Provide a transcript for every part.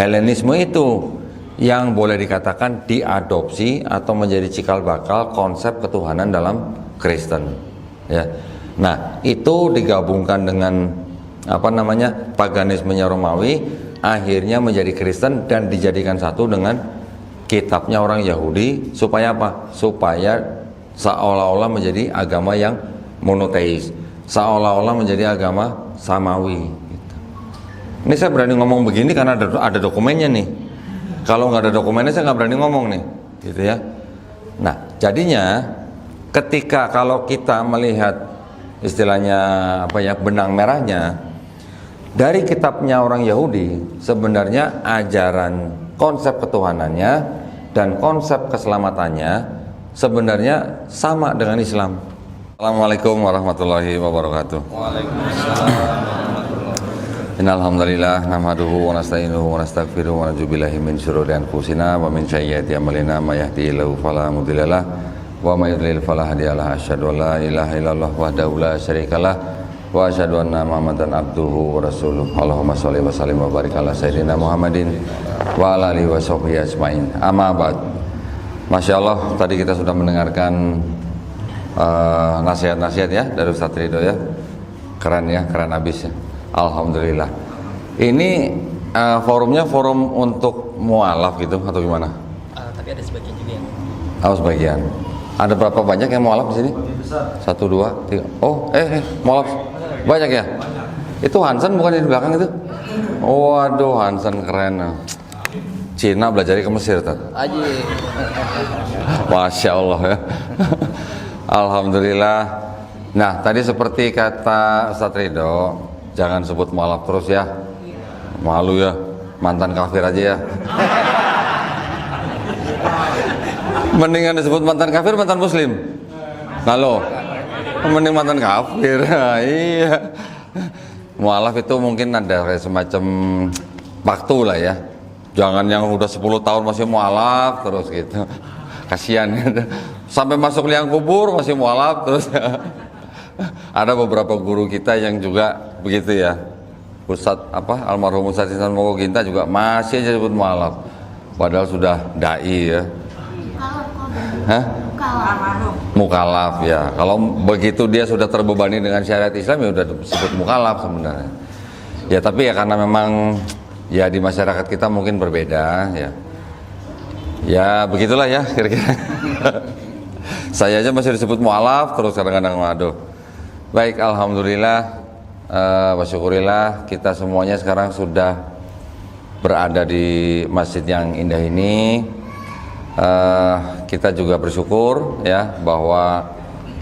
Helenisme itu yang boleh dikatakan diadopsi atau menjadi cikal bakal konsep ketuhanan dalam Kristen. Ya. Nah, itu digabungkan dengan paganismenya Romawi, akhirnya menjadi Kristen dan dijadikan satu dengan kitabnya orang Yahudi. Supaya apa? Supaya seolah-olah menjadi agama yang monoteis, seolah-olah menjadi agama samawi. Ini saya berani ngomong begini karena ada dokumennya nih. Kalau nggak ada dokumennya saya nggak berani ngomong nih, gitu ya. Nah, jadinya ketika kalau kita melihat istilahnya benang merahnya dari kitabnya orang Yahudi, sebenarnya ajaran konsep ketuhanannya dan konsep keselamatannya sebenarnya sama dengan Islam. Assalamualaikum warahmatullahi wabarakatuh. Waalaikumsalam. Innalhamdulillah nahmaduhu wa nasta'inuhu wa nastaghfiruhu wa na'udzu billahi min syururi anfusina wa min sayyiati a'malina may yahdihillahu fala mudhillalah wa may yudlil fala hadiyalah. Asyhadu an la ilaha illallah wahdahu la syarikalah wa asyhadu anna Muhammadan abduhu wa rasuluh. Allahumma shalli wa sallim wa barik ala sayyidina Muhammadin wa ala alihi wa sahbihi ajmain. Amma ba'd. Masya Allah, tadi kita sudah mendengarkan nasihat-nasihat ya dari Ustaz Ridho ya. Keren ya, keren abis ya. Alhamdulillah. Ini forumnya forum untuk mualaf gitu atau gimana? Tapi ada sebagian juga yang. Oh, sebagian. Ada berapa banyak yang mualaf di sini? 1, 2, 3. Oh, mualaf banyak ya? Itu Hansen bukan di belakang itu? Oh, waduh, Hansen keren. Cina belajar ke Mesir tadi. Masya Allah ya. Alhamdulillah. Nah, tadi seperti kata Ustaz Ridho, jangan sebut mualaf terus ya. Malu ya, mantan kafir aja ya. Mendingan disebut mantan kafir, mantan muslim. Halo, mending mantan kafir. Iya. Mualaf itu mungkin ada semacam waktu lah ya. Jangan yang udah 10 tahun masih mualaf terus gitu. Kasihan gitu. Sampai masuk liang kubur masih mualaf terus. Ada beberapa guru kita yang juga begitu ya. Ustadz almarhum Ustadz Ihsan Mogoginta juga masih aja disebut mualaf. Padahal sudah dai ya. Mukalaf ya. Kalau begitu dia sudah terbebani dengan syariat Islam ya udah disebut mukalaf sebenarnya. Ya tapi ya karena memang ya di masyarakat kita mungkin berbeda ya. Ya begitulah ya kira-kira. Saya aja masih disebut mualaf terus kadang-kadang waduh. Baik, alhamdulillah, wa syukurillah kita semuanya sekarang sudah berada di masjid yang indah ini. Kita juga bersyukur ya bahwa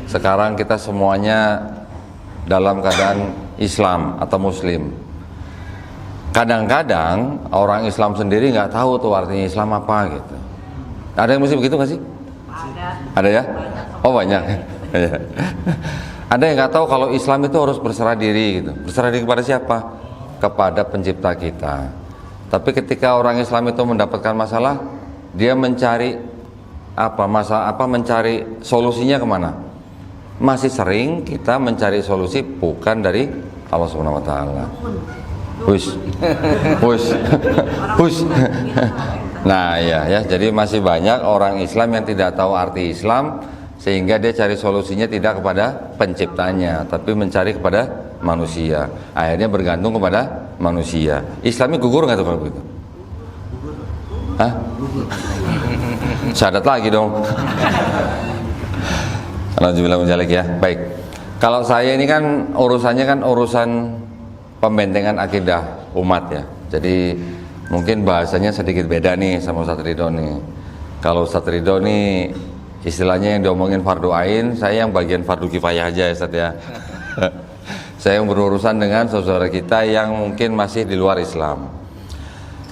sekarang kita semuanya dalam keadaan Islam atau Muslim. Kadang-kadang orang Islam sendiri nggak tahu tuh artinya Islam apa gitu. Ada yang mesti begitu nggak sih? Ada ya? Oh banyak. Ada yang nggak tahu kalau Islam itu harus berserah diri gitu. Berserah diri kepada siapa? Kepada pencipta kita. Tapi ketika orang Islam itu mendapatkan masalah, dia mencari mencari solusinya kemana? Masih sering kita mencari solusi bukan dari Allah Subhanahu Wa Taala. Hush. Nah ya, jadi masih banyak orang Islam yang tidak tahu arti Islam, sehingga dia cari solusinya tidak kepada penciptanya, tapi mencari kepada manusia. Akhirnya bergantung kepada manusia. Islamnya gugur nggak tuh kalau begitu? Hah? Syahadat lagi dong. Alhamdulillah menjalik ya. Baik. Kalau saya ini kan urusannya urusan pembentengan akidah umat ya. Jadi mungkin bahasanya sedikit beda nih sama Ustaz Ridho nih. Kalau Ustaz Ridho nih istilahnya yang diomongin fardu ain, saya yang bagian fardu kifayah aja ya Ustaz ya. Saya yang berurusan dengan saudara kita yang mungkin masih di luar Islam.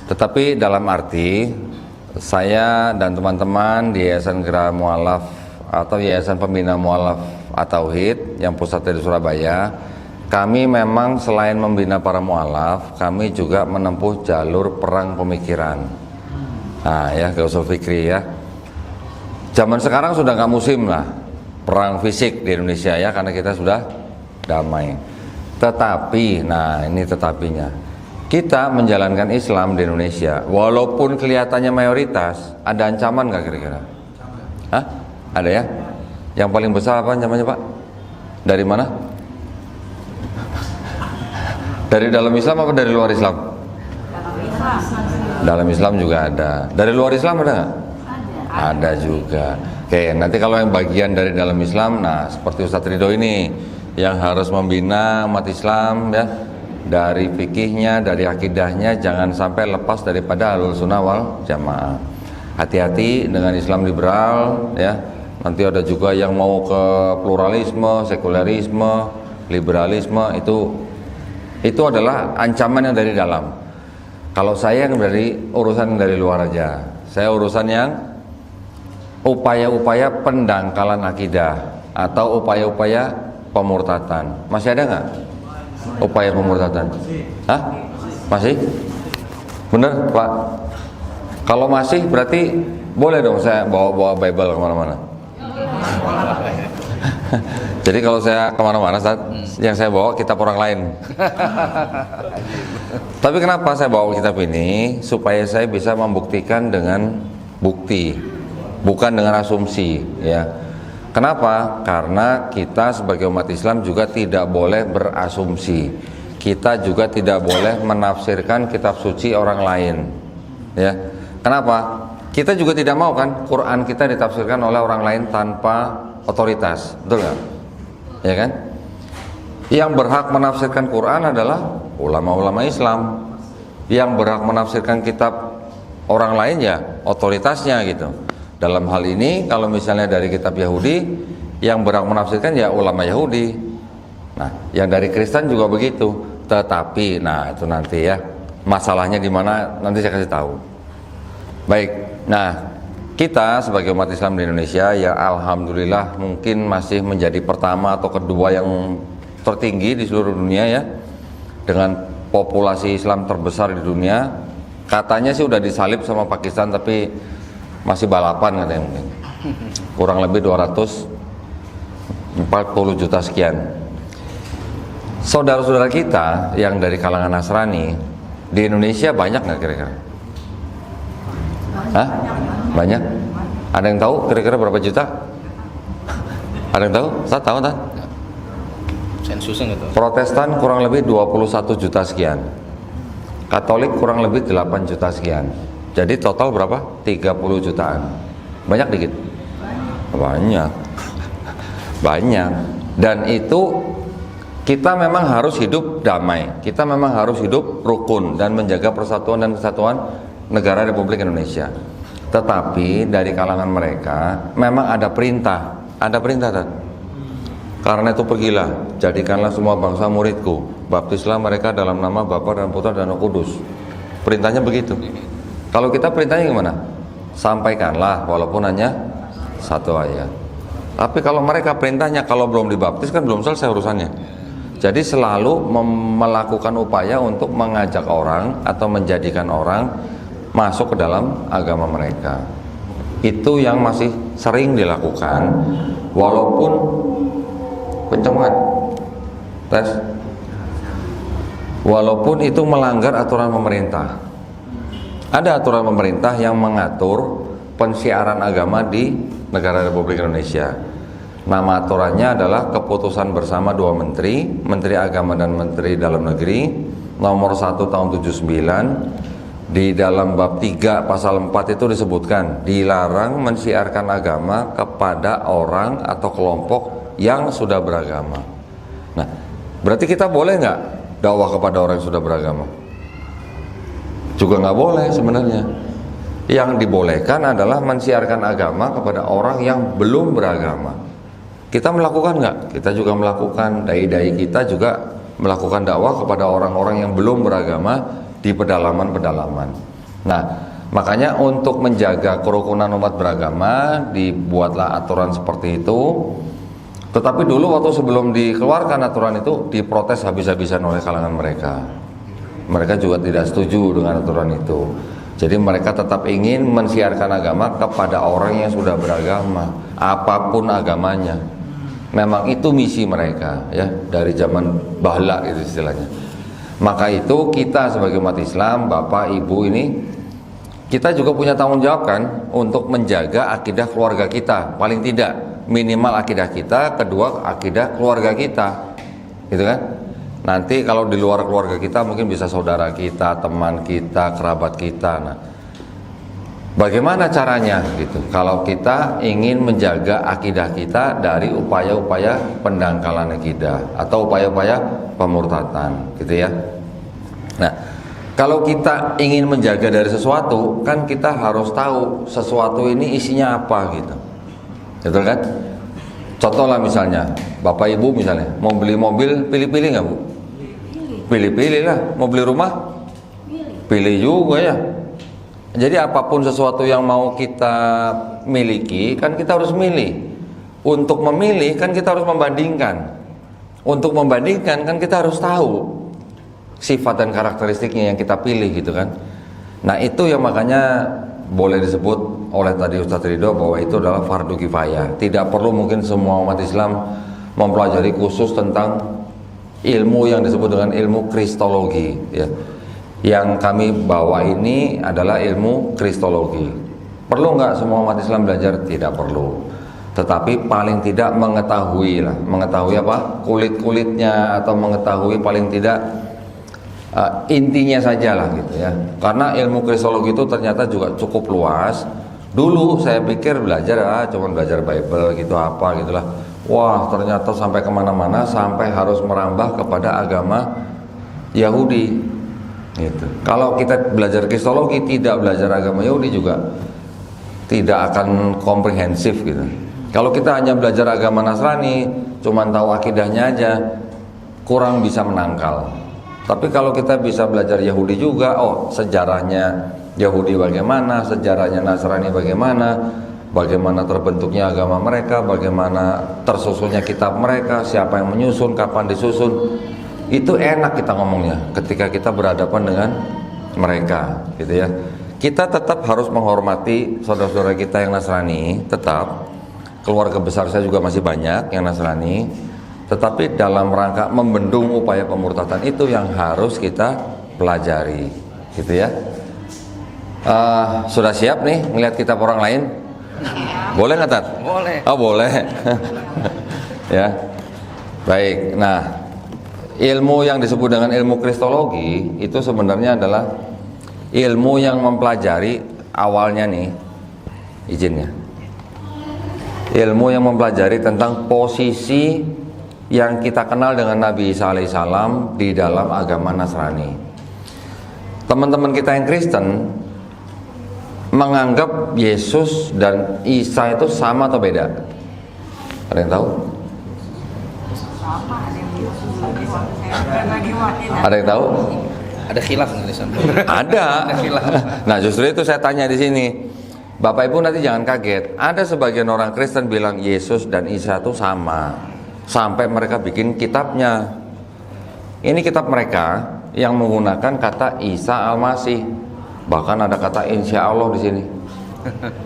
Tetapi dalam arti saya dan teman-teman di Yayasan Geraha Mualaf atau Yayasan Pembina Mualaf At-Tauhid yang pusatnya di Surabaya, kami memang selain membina para mualaf, kami juga menempuh jalur perang pemikiran. Nah ya, usul fikri ya. Zaman sekarang sudah nggak musim lah perang fisik di Indonesia ya, karena kita sudah damai. Tetapi, nah ini tetapinya, kita menjalankan Islam di Indonesia, walaupun kelihatannya mayoritas, ada ancaman nggak kira-kira? Hah? Ada ya? Yang paling besar apa ancamannya, Pak? Dari mana? Dari dalam Islam apa dari luar Islam? Dalam Islam juga ada. Dari luar Islam ada nggak? Ada juga. Oke, nanti kalau yang bagian dari dalam Islam, nah seperti Ustadz Ridho ini yang harus membina umat Islam ya, dari fikihnya, dari akidahnya, jangan sampai lepas daripada Ahlus Sunnah wal Jamaah. Hati-hati dengan Islam liberal ya. Nanti ada juga yang mau ke pluralisme, sekulerisme, liberalisme, itu adalah ancaman yang dari dalam. Kalau saya yang dari urusan dari luar aja. Saya urusan yang upaya-upaya pendangkalan akidah atau upaya-upaya pemurtatan. Masih ada nggak upaya pemurtatan? Hah? Masih? Bener Pak? Kalau masih berarti boleh dong saya bawa Bible kemana-mana. Jadi kalau saya kemana-mana yang saya bawa kitab orang lain. Tapi kenapa saya bawa kitab ini? Supaya saya bisa membuktikan dengan bukti, bukan dengan asumsi ya. Kenapa? Karena kita sebagai umat Islam juga tidak boleh berasumsi. Kita juga tidak boleh menafsirkan kitab suci orang lain ya. Kenapa? Kita juga tidak mau kan Quran kita ditafsirkan oleh orang lain tanpa otoritas, betul nggak? Ya kan? Yang berhak menafsirkan Quran adalah ulama-ulama Islam. Yang berhak menafsirkan kitab orang lain ya otoritasnya gitu. Dalam hal ini kalau misalnya dari kitab Yahudi, yang berhak menafsirkan ya ulama Yahudi. Nah, yang dari Kristen juga begitu. Tetapi, nah itu nanti ya masalahnya di mana nanti saya kasih tahu. Baik, nah kita sebagai umat Islam di Indonesia ya alhamdulillah mungkin masih menjadi pertama atau kedua yang tertinggi di seluruh dunia ya, dengan populasi Islam terbesar di dunia. Katanya sih udah disalib sama Pakistan tapi masih balapan katanya mungkin. Kurang lebih 240 juta sekian. Saudara-saudara kita yang dari kalangan Nasrani di Indonesia banyak nggak kira-kira? Hah? Banyak? Ada yang tahu kira-kira berapa juta? Ada yang tahu? Saya tahu tak? Sensusnya nggak tahu. Protestan kurang lebih 21 juta sekian. Katolik kurang lebih 8 juta sekian. Jadi total berapa? 30 jutaan. Banyak dikit? Banyak. Banyak. Dan itu kita memang harus hidup damai. Kita memang harus hidup rukun dan menjaga persatuan dan kesatuan negara Republik Indonesia. Tetapi dari kalangan mereka memang ada perintah kan? Karena itu pergilah, jadikanlah semua bangsa muridku, baptislah mereka dalam nama Bapa dan Putra dan Roh Kudus. Perintahnya begitu. Kalau kita perintahnya gimana? Sampaikanlah walaupun hanya satu ayat. Tapi kalau mereka perintahnya kalau belum dibaptis kan belum selesai urusannya. Jadi selalu melakukan upaya untuk mengajak orang atau menjadikan orang masuk ke dalam agama mereka. Itu yang masih sering dilakukan walaupun kenceng banget tes, walaupun itu melanggar aturan pemerintah. Ada aturan pemerintah yang mengatur pensiaran agama di negara Republik Indonesia. Nama aturannya adalah keputusan bersama dua menteri, Menteri Agama dan Menteri Dalam Negeri, nomor 1 tahun 79. Di dalam bab 3 pasal 4 itu disebutkan dilarang mensiarkan agama kepada orang atau kelompok yang sudah beragama. Nah, berarti kita boleh nggak dakwah kepada orang yang sudah beragama? Juga nggak boleh sebenarnya. Yang dibolehkan adalah mensiarkan agama kepada orang yang belum beragama. Kita melakukan nggak? Kita juga melakukan. Dai-dai kita juga melakukan dakwah kepada orang-orang yang belum beragama di pedalaman-pedalaman. Nah, makanya untuk menjaga kerukunan umat beragama dibuatlah aturan seperti itu. Tetapi dulu waktu sebelum dikeluarkan aturan itu diprotes habis-habisan oleh kalangan mereka. Mereka juga tidak setuju dengan aturan itu. Jadi mereka tetap ingin mensiarkan agama kepada orang yang sudah beragama, apapun agamanya. Memang itu misi mereka ya, dari zaman bahla itu istilahnya. Maka itu kita sebagai umat Islam, Bapak, Ibu ini, kita juga punya tanggung jawab kan untuk menjaga akidah keluarga kita, paling tidak minimal akidah kita, kedua akidah keluarga kita, gitu kan? Nanti kalau di luar keluarga kita mungkin bisa saudara kita, teman kita, kerabat kita. Nah, bagaimana caranya gitu? Kalau kita ingin menjaga akidah kita dari upaya-upaya pendangkalan akidah atau upaya-upaya pemurtatan, gitu ya. Nah, kalau kita ingin menjaga dari sesuatu, kan kita harus tahu sesuatu ini isinya apa gitu. Betul kan? Contoh lah misalnya, Bapak Ibu misalnya mau beli mobil, pilih-pilih nggak Bu? Pilih-pilih lah. Mau beli rumah? Pilih juga ya. Jadi apapun sesuatu yang mau kita miliki, kan kita harus milih. Untuk memilih kan kita harus membandingkan. Untuk membandingkan kan kita harus tahu sifat dan karakteristiknya yang kita pilih gitu kan. Nah itu yang makanya boleh disebut oleh tadi Ustadz Ridho bahwa itu adalah fardu kifayah. Tidak perlu mungkin semua umat Islam mempelajari khusus tentang ilmu yang disebut dengan ilmu kristologi ya. Yang kami bawa ini adalah ilmu kristologi. Perlu nggak semua umat Islam belajar? Tidak perlu. Tetapi paling tidak mengetahui lah, mengetahui apa? Kulit-kulitnya atau mengetahui paling tidak intinya saja lah gitu ya. Karena ilmu kristologi itu ternyata juga cukup luas. Dulu saya pikir belajar cuma belajar Bible gitu apa gitulah. Wah ternyata sampai kemana-mana, sampai harus merambah kepada agama Yahudi gitu. Kalau kita belajar kristologi tidak belajar agama Yahudi juga tidak akan komprehensif gitu. Kalau kita hanya belajar agama Nasrani, cuma tahu akidahnya aja, kurang bisa menangkal. Tapi kalau kita bisa belajar Yahudi juga, oh sejarahnya Yahudi bagaimana, sejarahnya Nasrani bagaimana, bagaimana terbentuknya agama mereka, bagaimana tersusunnya kitab mereka, siapa yang menyusun, kapan disusun, itu enak kita ngomongnya ketika kita berhadapan dengan mereka, gitu ya. Kita tetap harus menghormati saudara-saudara kita yang Nasrani, tetap keluarga besar saya juga masih banyak yang Nasrani. Tetapi dalam rangka membendung upaya pemurtatan itu yang harus kita pelajari, gitu ya. Sudah siap nih ngelihat kitab orang lain? Boleh nggak Tat? Boleh. Oh boleh. Ya, baik. Nah, ilmu yang disebut dengan ilmu kristologi itu sebenarnya adalah ilmu yang mempelajari awalnya nih, izinnya. Ilmu yang mempelajari tentang posisi yang kita kenal dengan Nabi Isa alaihissalam di dalam agama Nasrani. Teman-teman kita yang Kristen menganggap Yesus dan Isa itu sama atau beda? Ada yang tahu? Ada yang tahu? Ada khilaf nggak di sana? Ada. khilaf. Nah justru itu saya tanya di sini. Bapak Ibu nanti jangan kaget. Ada sebagian orang Kristen bilang Yesus dan Isa itu sama. Sampai mereka bikin kitabnya. Ini kitab mereka yang menggunakan kata Isa Al-Masih. Bahkan ada kata Insya Allah di sini.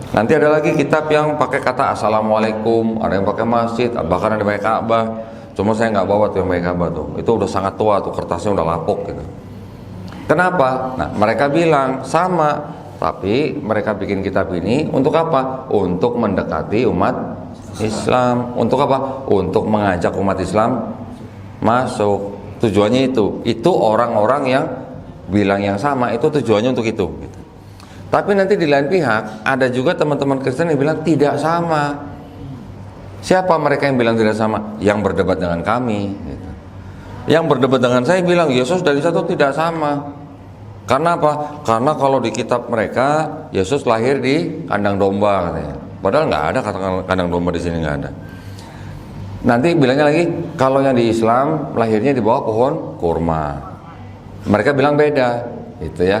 Nanti ada lagi kitab yang pakai kata Assalamualaikum, ada yang pakai masjid, bahkan ada yang pakai Ka'bah. Cuma saya nggak bawa tuh yang pakai Ka'bah tuh. Itu udah sangat tua tuh, kertasnya udah lapuk gitu. Kenapa? Nah, mereka bilang sama, tapi mereka bikin kitab ini untuk apa? Untuk mendekati umat Islam. Untuk apa? Untuk mengajak umat Islam masuk. Tujuannya itu. Itu orang-orang yang bilang yang sama, itu tujuannya untuk itu. Tapi nanti di lain pihak ada juga teman-teman Kristen yang bilang tidak sama. Siapa mereka yang bilang tidak sama? Yang berdebat dengan kami. Yang berdebat dengan saya bilang Yesus dan Isa itu tidak sama. Karena apa? Karena kalau di kitab mereka Yesus lahir di kandang domba katanya. Padahal nggak ada kata kandang domba di sini, nggak ada. Nanti bilangnya lagi kalau yang di Islam lahirnya di bawah pohon kurma. Mereka bilang beda, gitu ya.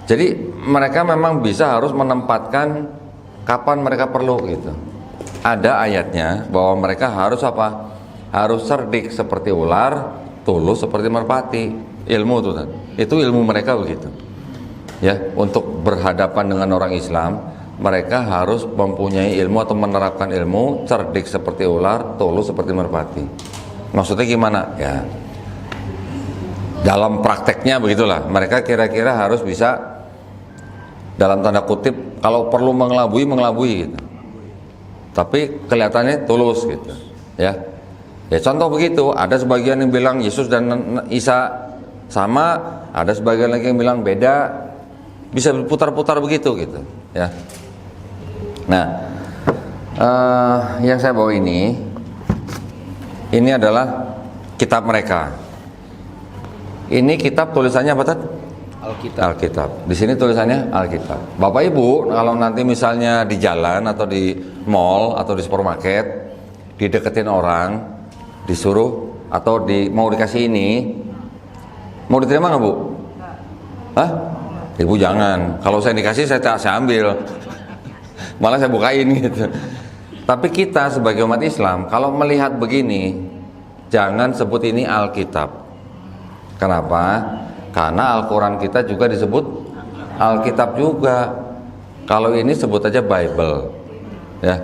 Jadi mereka memang bisa harus menempatkan kapan mereka perlu gitu. Ada ayatnya bahwa mereka harus apa? Harus cerdik seperti ular, tulus seperti merpati. Ilmu itu ilmu mereka begitu. Ya, untuk berhadapan dengan orang Islam mereka harus mempunyai ilmu atau menerapkan ilmu cerdik seperti ular, tulus seperti merpati. Maksudnya gimana? Ya, dalam prakteknya begitulah, mereka kira-kira harus bisa dalam tanda kutip kalau perlu mengelabui gitu. Tapi kelihatannya tulus gitu, ya. Ya contoh begitu, ada sebagian yang bilang Yesus dan Isa sama, ada sebagian lagi yang bilang beda, bisa berputar-putar begitu gitu, ya. Nah, yang saya bawa ini adalah kitab mereka. Ini kitab tulisannya apa tadi? Alkitab. Alkitab. Di sini tulisannya Alkitab. Bapak Ibu, kalau nanti misalnya di jalan atau di mall atau di supermarket dideketin orang, disuruh atau mau dikasih ini, mau diterima nggak Bu? Hah? Ibu jangan. Kalau saya dikasih saya ambil. Malah saya bukain gitu. Tapi kita sebagai umat Islam kalau melihat begini, jangan sebut ini Alkitab. Kenapa? Karena Al-Quran kita juga disebut Alkitab juga. Kalau ini sebut aja Bible, ya.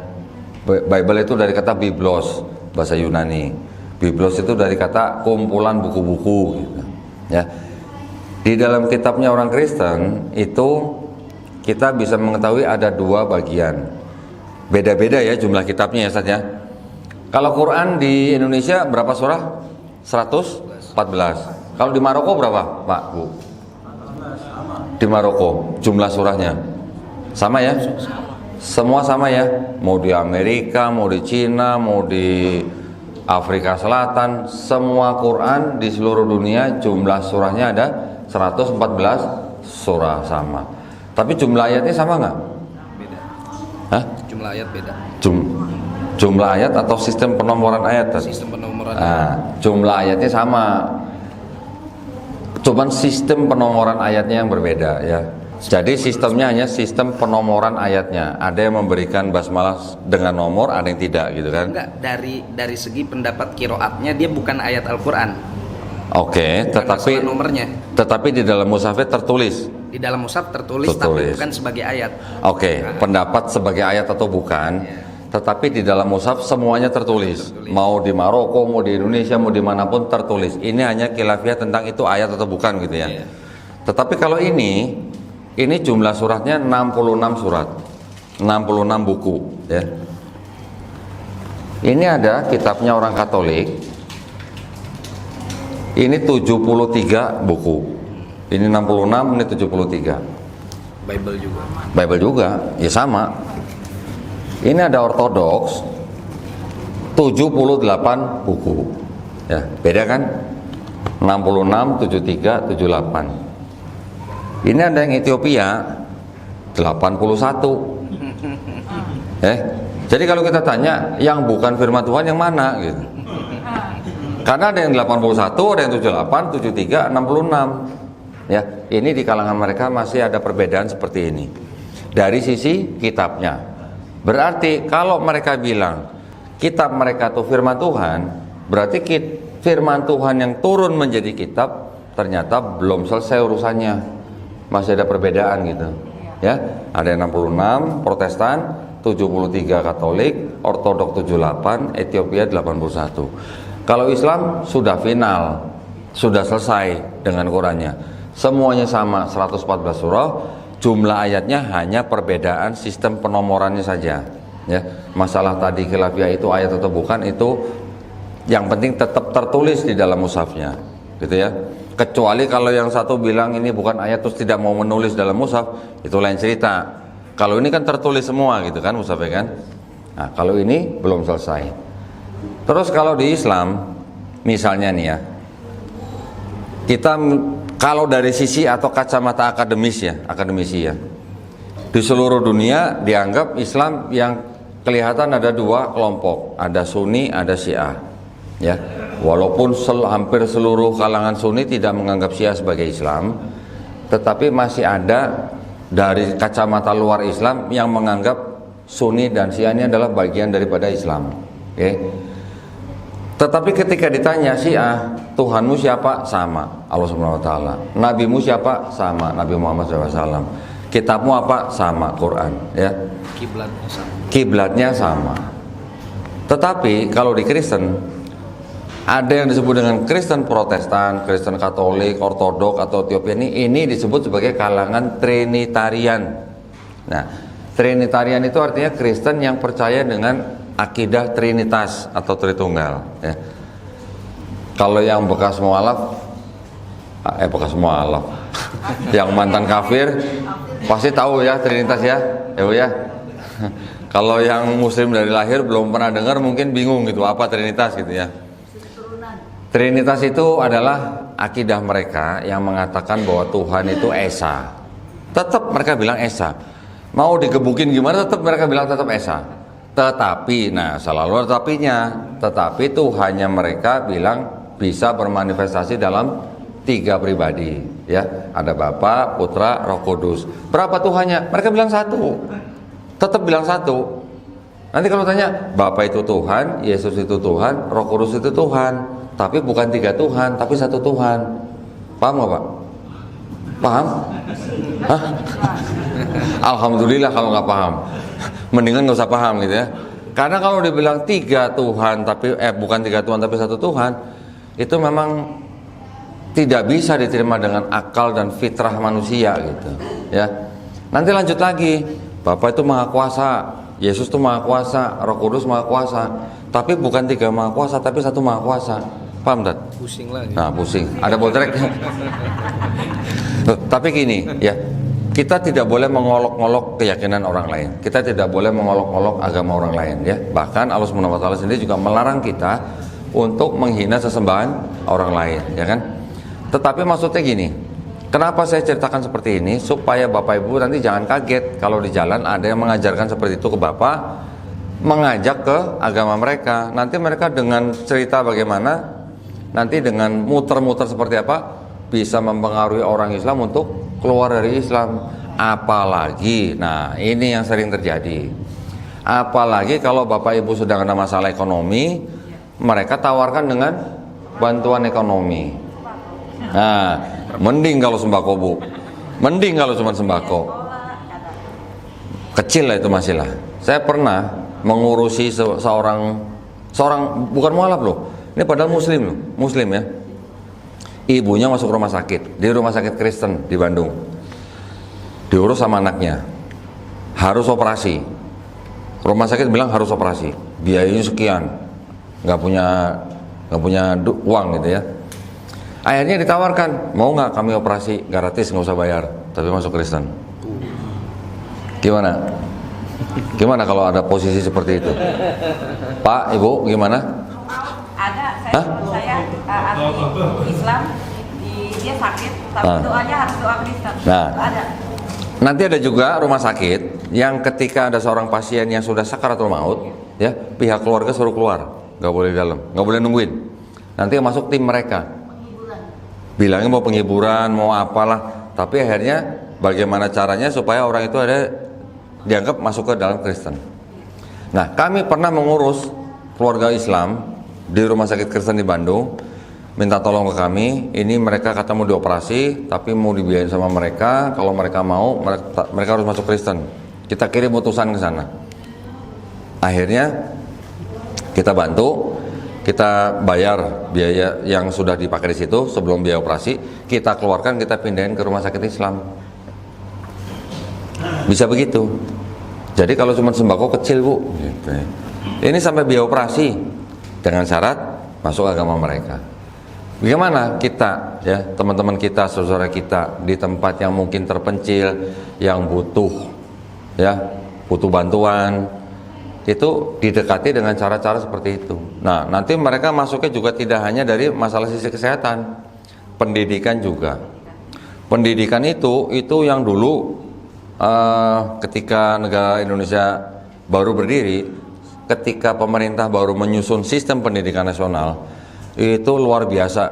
Bible itu dari kata biblos, bahasa Yunani. Biblos itu dari kata kumpulan buku-buku, gitu. Ya. Di dalam kitabnya orang Kristen itu kita bisa mengetahui ada 2 bagian. Beda-beda ya jumlah kitabnya ya Ustaz ya. Kalau Quran di Indonesia berapa surah? 114. Kalau di Maroko berapa, Pak, Bu? Di Maroko jumlah surahnya sama ya? Semua sama ya? Mau di Amerika, mau di Cina, mau di Afrika Selatan, semua Quran di seluruh dunia jumlah surahnya ada 114 surah sama. Tapi jumlah ayatnya sama nggak? Beda. Hah? Jumlah ayat beda. Jumlah ayat atau sistem penomoran ayat? Sistem penomoran. Nah, jumlah ayatnya sama. Cuman sistem penomoran ayatnya yang berbeda ya. Jadi sistemnya hanya sistem penomoran ayatnya. Ada yang memberikan basmalah dengan nomor, ada yang tidak gitu kan? Enggak, dari segi pendapat kiroatnya dia bukan ayat Al-Quran. Oke, tetapi nomornya. Tetapi di dalam mushaf tertulis. Di dalam mushaf tertulis tapi bukan sebagai ayat. Oke, pendapat sebagai ayat atau bukan? Ya. Tetapi di dalam mushaf semuanya tertulis. Mau di Maroko, mau di Indonesia, mau dimanapun tertulis. Ini hanya khilafiyah tentang itu ayat atau bukan gitu ya. Tetapi kalau ini jumlah suratnya 66 surat, 66 buku ya. Ini ada kitabnya orang Katolik. Ini 73 buku. Ini 66, ini 73. Bible juga, ya sama. Ini ada Ortodoks 78 buku. Ya, beda kan? 66, 73, 78. Ini ada yang Ethiopia 81. Jadi kalau kita tanya yang bukan firman Tuhan yang mana gitu. Karena ada yang 81, ada yang 78, 73, 66. Ya, ini di kalangan mereka masih ada perbedaan seperti ini. Dari sisi kitabnya. Berarti kalau mereka bilang kitab mereka itu firman Tuhan, berarti firman Tuhan yang turun menjadi kitab ternyata belum selesai urusannya. Masih ada perbedaan gitu. Ya, ada yang 66 Protestan, 73 Katolik, Ortodok 78, Ethiopia 81. Kalau Islam sudah final, sudah selesai dengan Qurannya. Semuanya sama 114 surah. Jumlah ayatnya hanya perbedaan sistem penomorannya saja. Ya, masalah tadi khilafiyah itu ayat atau bukan itu yang penting tetap tertulis di dalam mushafnya, gitu ya. Kecuali kalau yang satu bilang ini bukan ayat terus tidak mau menulis dalam mushaf, itu lain cerita. Kalau ini kan tertulis semua gitu kan mushafnya kan. Nah, kalau ini belum selesai. Terus kalau di Islam misalnya nih ya, kita kalau dari sisi atau kacamata akademisi ya, di seluruh dunia dianggap Islam yang kelihatan ada 2 kelompok, ada Sunni, ada Syiah. Ya, walaupun hampir seluruh kalangan Sunni tidak menganggap Syiah sebagai Islam, tetapi masih ada dari kacamata luar Islam yang menganggap Sunni dan Syiah ini adalah bagian daripada Islam. Oke. Tetapi ketika ditanya Syiah, Tuhanmu siapa? Sama, Allah Subhanahu wa taala. Nabimu siapa? Sama, Nabi Muhammad SAW. Kitabmu apa? Sama, Quran, ya. Kiblatnya sama. Kiblatnya sama. Tetapi kalau di Kristen Ada yang disebut dengan Kristen Protestan, Kristen Katolik, Ortodok atau Ethiopia, ini disebut sebagai kalangan Trinitarian. Nah, Trinitarian itu artinya Kristen yang percaya dengan akidah Trinitas atau Tritunggal. Ya. Kalau yang bekas mualaf, yang mantan kafir pasti tahu ya Trinitas ya, ya. Kalau yang Muslim dari lahir belum pernah dengar mungkin bingung gitu apa Trinitas gitu ya. Trinitas itu adalah akidah mereka yang mengatakan bahwa Tuhan itu Esa. Tetap mereka bilang Esa. Mau digebukin gimana tetap mereka bilang tetap Esa. Tetapi, nah selalu tetapinya. Tetapi Tuhannya mereka bilang bisa bermanifestasi dalam 3 pribadi. Ya, ada Bapa, Putra, Roh Kudus. Berapa Tuhannya? Mereka bilang 1. Tetap bilang 1. Nanti kalau tanya, Bapa itu Tuhan, Yesus itu Tuhan, Roh Kudus itu Tuhan. Tapi bukan 3 Tuhan, tapi 1 Tuhan. Paham nggak Pak? Paham? Hah? Alhamdulillah kalau nggak paham. Mendingan nggak usah paham gitu ya. Karena kalau dibilang 3 Tuhan, tapi bukan 3 Tuhan tapi 1 Tuhan, itu memang tidak bisa diterima dengan akal dan fitrah manusia gitu. Ya. Nanti lanjut lagi. Bapa itu maha kuasa, Yesus itu maha kuasa, Roh Kudus maha kuasa. Tapi bukan 3 maha kuasa, tapi 1 maha kuasa. Paham tak? Pusing lagi. Nah, pusing. Ada botrek. Tapi gini, ya. Kita tidak boleh mengolok-olok keyakinan orang lain. Kita tidak boleh mengolok-olok agama orang lain, ya. Bahkan Allah Subhanahu wa taala sendiri juga melarang kita untuk menghina sesembahan orang lain, ya kan? Tetapi maksudnya gini. Kenapa saya ceritakan seperti ini? Supaya Bapak Ibu nanti jangan kaget kalau di jalan ada yang mengajarkan seperti itu ke Bapak, mengajak ke agama mereka. Nanti mereka dengan cerita bagaimana, nanti dengan muter-muter seperti apa, bisa mempengaruhi orang Islam untuk keluar dari Islam. Apalagi, nah ini yang sering terjadi. Apalagi kalau Bapak Ibu sedang ada masalah ekonomi, mereka tawarkan dengan bantuan ekonomi. Nah, mending kalau sembako Bu, mending kalau cuma sembako. Kecil lah itu masih lah. Saya pernah mengurusi seorang bukan mualaf loh. Ini padahal muslim ya. Ibunya masuk rumah sakit, di rumah sakit Kristen di Bandung. Diurus sama anaknya. Harus operasi. Rumah sakit bilang harus operasi. Biayanya sekian. Nggak punya uang gitu ya. Akhirnya ditawarkan, mau nggak kami operasi gratis, nggak usah bayar, tapi masuk Kristen. Gimana kalau ada posisi seperti itu? Pak, Ibu, gimana? Ada, saya anti Islam, dia sakit, tapi doanya harus doa Kristen. Nah, ada. Nanti ada juga rumah sakit yang ketika ada seorang pasien yang sudah sakaratul maut, ya pihak keluarga suruh keluar, nggak boleh di dalam, nggak boleh nungguin. Nanti yang masuk tim mereka, bilangnya mau penghiburan, mau apalah, tapi akhirnya bagaimana caranya supaya orang itu ada dianggap masuk ke dalam Kristen. Nah, kami pernah mengurus keluarga Islam di rumah sakit Kristen di Bandung, minta tolong ke kami, ini mereka kata mau dioperasi, tapi mau dibiayain sama mereka, kalau mereka mau, mereka harus masuk Kristen. Kita kirim utusan ke sana. Akhirnya kita bantu, kita bayar biaya yang sudah dipakai di situ sebelum biaya operasi, kita keluarkan, kita pindahin ke rumah sakit Islam. Bisa begitu. Jadi kalau cuma sembako kecil Bu, gitu. Ini sampai biaya operasi dengan syarat masuk agama mereka. Bagaimana kita, ya teman-teman kita, saudara kita di tempat yang mungkin terpencil, yang butuh, ya butuh bantuan, itu didekati dengan cara-cara seperti itu. Nah, nanti mereka masuknya juga tidak hanya dari masalah sisi kesehatan, pendidikan juga. Pendidikan itu yang dulu ketika negara Indonesia baru berdiri, ketika pemerintah baru menyusun sistem pendidikan nasional, itu luar biasa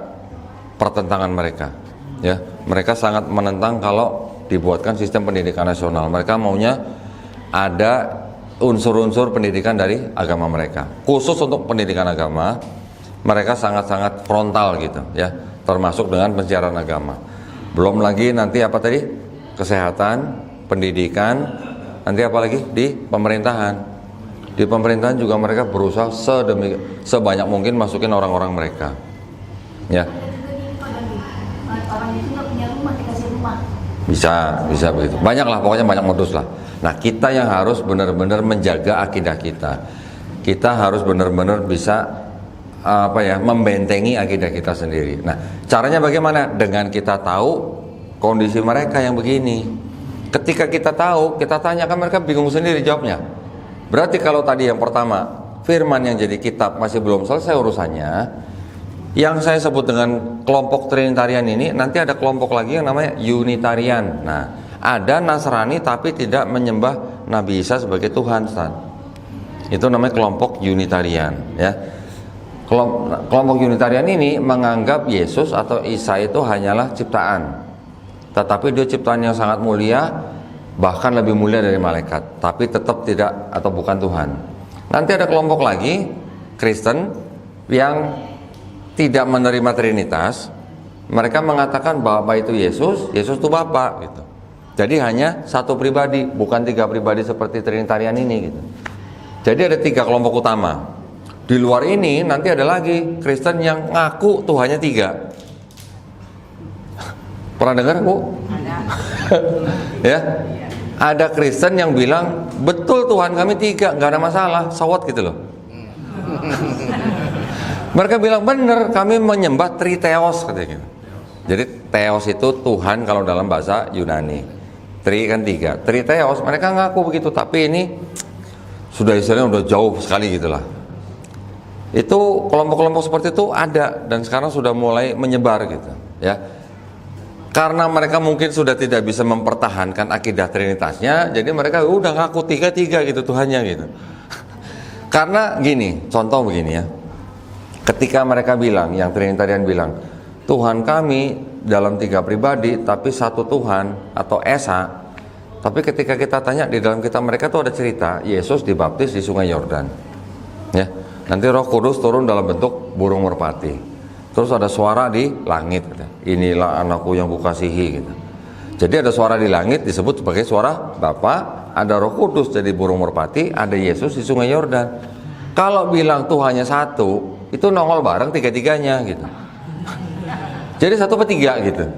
pertentangan mereka. Ya, mereka sangat menentang kalau dibuatkan sistem pendidikan nasional. Mereka maunya ada unsur-unsur pendidikan dari agama mereka. Khusus untuk pendidikan agama, mereka sangat-sangat frontal gitu, ya, termasuk dengan pensiaran agama. Belum lagi nanti apa tadi? Kesehatan, pendidikan, nanti apa lagi di pemerintahan. Di pemerintahan juga mereka berusaha sebanyak mungkin masukin orang-orang mereka. Ya. Orang itu nggak punya rumah dikasih rumah. Bisa begitu. Banyak lah, pokoknya banyak modus lah. Nah, kita yang harus benar-benar menjaga akidah kita. Kita harus benar-benar bisa membentengi akidah kita sendiri. Nah, caranya bagaimana? Dengan kita tahu kondisi mereka yang begini. Ketika kita tahu, kita tanyakan, mereka bingung sendiri jawabnya. Berarti kalau tadi yang pertama, firman yang jadi kitab masih belum selesai urusannya, yang saya sebut dengan kelompok Trinitarian ini, nanti ada kelompok lagi yang namanya Unitarian. Nah, ada Nasrani tapi tidak menyembah Nabi Isa sebagai Tuhan, Ustaz. Itu namanya kelompok Unitarian, ya. Kelompok Unitarian ini menganggap Yesus atau Isa itu hanyalah ciptaan, tetapi dia ciptaan yang sangat mulia, bahkan lebih mulia dari malaikat, tapi tetap tidak atau bukan Tuhan. Nanti ada kelompok lagi Kristen yang tidak menerima Trinitas. Mereka mengatakan Bapa itu Yesus, Yesus itu Bapa gitu. Jadi hanya satu pribadi, bukan tiga pribadi seperti Trinitarian ini gitu. Jadi ada tiga kelompok utama. Di luar ini nanti ada lagi Kristen yang ngaku Tuhannya tiga. Pernah dengar, Bu? Ya. Ada Kristen yang bilang betul Tuhan kami tiga, nggak ada masalah, sawat gitu loh. Mereka bilang benar, kami menyembah Triteos katanya. Jadi Theos itu Tuhan kalau dalam bahasa Yunani. Tri kan tiga, Triteos mereka ngaku begitu, tapi ini sudah istilahnya udah jauh sekali gitulah. Itu kelompok-kelompok seperti itu ada dan sekarang sudah mulai menyebar gitu, ya. Karena mereka mungkin sudah tidak bisa mempertahankan akidah Trinitasnya, jadi mereka udah ngaku tiga-tiga gitu Tuhannya gitu. Karena gini, contoh begini ya. Ketika mereka bilang, yang Trinitarian bilang, Tuhan kami dalam tiga pribadi tapi satu Tuhan atau Esa. Tapi ketika kita tanya di dalam kitab mereka tuh ada cerita Yesus dibaptis di Sungai Yordan. Ya. Nanti Roh Kudus turun dalam bentuk burung merpati. Terus ada suara di langit, inilah anakku yang kukasihi gitu. Jadi ada suara di langit disebut sebagai suara Bapa, ada Roh Kudus jadi burung merpati, ada Yesus di Sungai Yordan. Kalau bilang Tuhannya satu, itu nongol bareng tiga-tiganya gitu. Jadi satu per tiga gitu.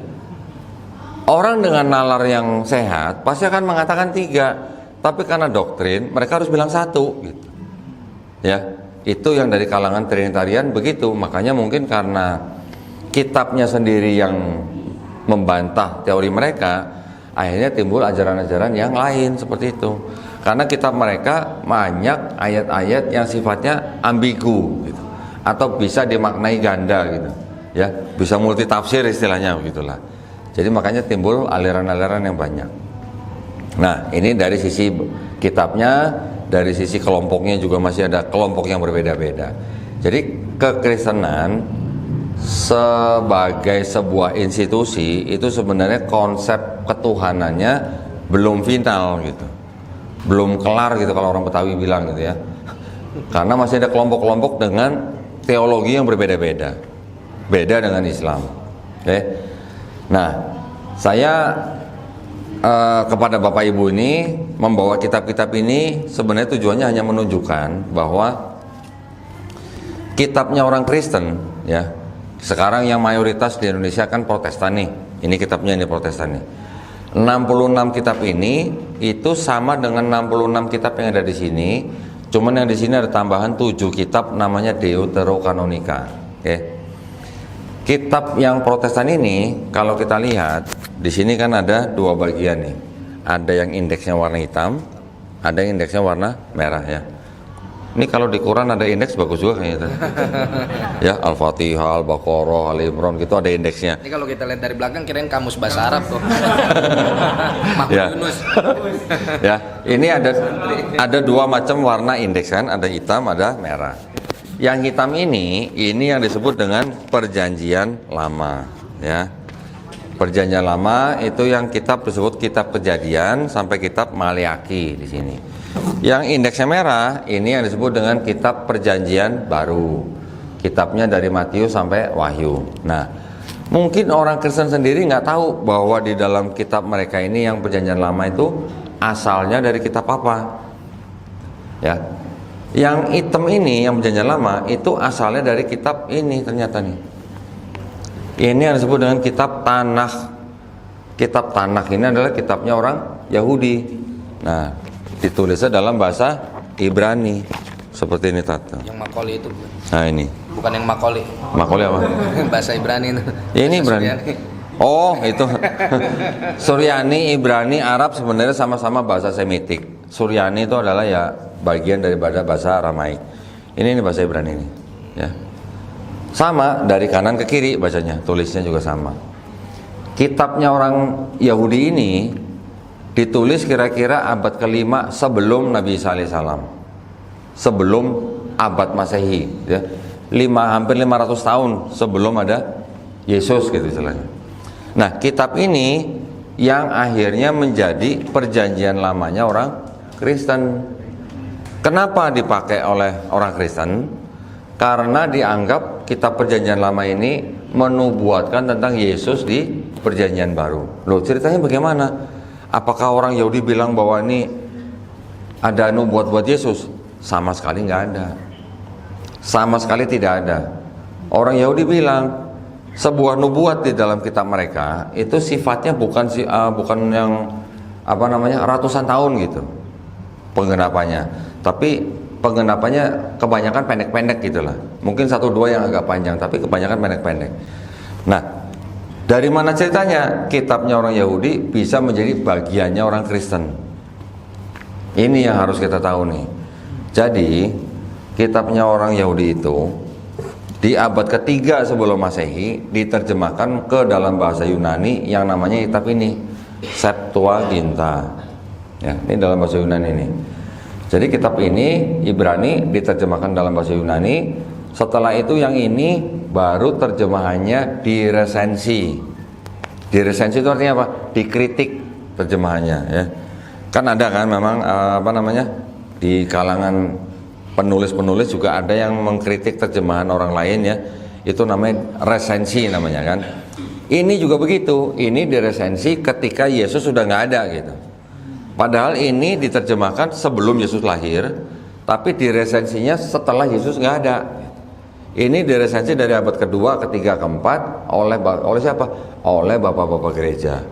Orang dengan nalar yang sehat pasti akan mengatakan tiga, tapi karena doktrin mereka harus bilang satu gitu. Ya. Itu yang dari kalangan Trinitarian begitu. Makanya mungkin karena kitabnya sendiri yang membantah teori mereka, akhirnya timbul ajaran-ajaran yang lain seperti itu. Karena kitab mereka banyak ayat-ayat yang sifatnya ambigu gitu, atau bisa dimaknai ganda gitu, ya, bisa multi tafsir istilahnya begitulah. Jadi makanya timbul aliran-aliran yang banyak. Nah, ini dari sisi kitabnya. Dari sisi kelompoknya juga masih ada kelompok yang berbeda-beda. Jadi kekristenan sebagai sebuah institusi itu sebenarnya konsep ketuhanannya belum final gitu, belum kelar gitu kalau orang Betawi bilang gitu ya. Karena masih ada kelompok-kelompok dengan teologi yang berbeda-beda, beda dengan Islam. Oke. Nah, saya kepada Bapak Ibu ini membawa kitab-kitab ini sebenarnya tujuannya hanya menunjukkan bahwa kitabnya orang Kristen ya. Sekarang yang mayoritas di Indonesia kan Protestan nih. Ini kitabnya ini Protestan nih. 66 kitab ini itu sama dengan 66 kitab yang ada di sini. Cuman yang di sini ada tambahan 7 kitab namanya Deuterokanonika. Oke. Kitab yang Protestan ini kalau kita lihat di sini kan ada dua bagian nih. Ada yang indeksnya warna hitam, ada yang indeksnya warna merah ya. Ini kalau di Quran ada indeks bagus juga kayaknya. Ya, Al-Fatihah, Al-Baqarah, Al-Imran gitu ada indeksnya. Ini kalau kita lihat dari belakang kirain kamus bahasa Arab tuh. Ya. Yunus. Ya, ini ada dua macam warna indeks kan, ada hitam, ada merah. Yang hitam ini yang disebut dengan Perjanjian Lama, ya. Perjanjian Lama itu yang kitab disebut kitab Kejadian sampai kitab Maleaki di sini. Yang indeksnya merah ini yang disebut dengan kitab Perjanjian Baru. Kitabnya dari Matius sampai Wahyu. Nah, mungkin orang Kristen sendiri nggak tahu bahwa di dalam kitab mereka ini yang Perjanjian Lama itu asalnya dari kitab apa. Ya. Yang hitam ini, yang perjanjian lama, itu asalnya dari kitab ini ternyata nih. Ini yang disebut dengan kitab Tanakh. Kitab Tanakh ini adalah kitabnya orang Yahudi. Nah, ditulisnya dalam bahasa Ibrani. Seperti ini tata. Yang Makoli itu. Nah ini. Bukan yang Makoli. Makoli apa? Bahasa Ibrani itu. Ya, ini Ibrani. Suryani. Oh itu. Suryani, Ibrani, Arab sebenarnya sama-sama bahasa Semitik. Suryani itu adalah ya bagian daripada bahasa Aramaik. Ini bahasa Ibrani ini. Ya. Sama dari kanan ke kiri bacanya, tulisnya juga sama. Kitabnya orang Yahudi ini ditulis kira-kira abad ke-5 sebelum Nabi Isa alaihissalam, sebelum abad Masehi, ya. Hampir 500 tahun sebelum ada Yesus gitu istilahnya. Nah, kitab ini yang akhirnya menjadi perjanjian lamanya orang Kristen. Kenapa dipakai oleh orang Kristen? Karena dianggap kitab perjanjian lama ini menubuatkan tentang Yesus di perjanjian baru. Loh, ceritanya bagaimana? Apakah orang Yahudi bilang bahwa ini ada nubuat buat Yesus? Sama sekali nggak ada. Sama sekali tidak ada. Orang Yahudi bilang sebuah nubuat di dalam kitab mereka itu sifatnya bukan yang ratusan tahun gitu penggenapannya, tapi penggenapannya kebanyakan pendek-pendek gitulah. Mungkin 1-2 yang agak panjang, tapi kebanyakan pendek-pendek. Nah, dari mana ceritanya kitabnya orang Yahudi bisa menjadi bagiannya orang Kristen? Ini yang harus kita tahu nih. Jadi kitabnya orang Yahudi itu di abad ketiga sebelum Masehi diterjemahkan ke dalam bahasa Yunani yang namanya kitab ini Septuaginta. Ya, ini dalam bahasa Yunani ini. Jadi kitab ini Ibrani diterjemahkan dalam bahasa Yunani. Setelah itu yang ini baru terjemahannya diresensi. Diresensi itu artinya apa? Dikritik terjemahannya, ya. Kan ada kan memang di kalangan penulis-penulis juga ada yang mengkritik terjemahan orang lain, ya. Itu namanya resensi namanya kan. Ini juga begitu. Ini diresensi ketika Yesus sudah nggak ada gitu. Padahal ini diterjemahkan sebelum Yesus lahir, tapi diresensinya setelah Yesus nggak ada. Ini diresensi dari abad kedua, ketiga, keempat oleh siapa? Oleh bapak-bapak gereja.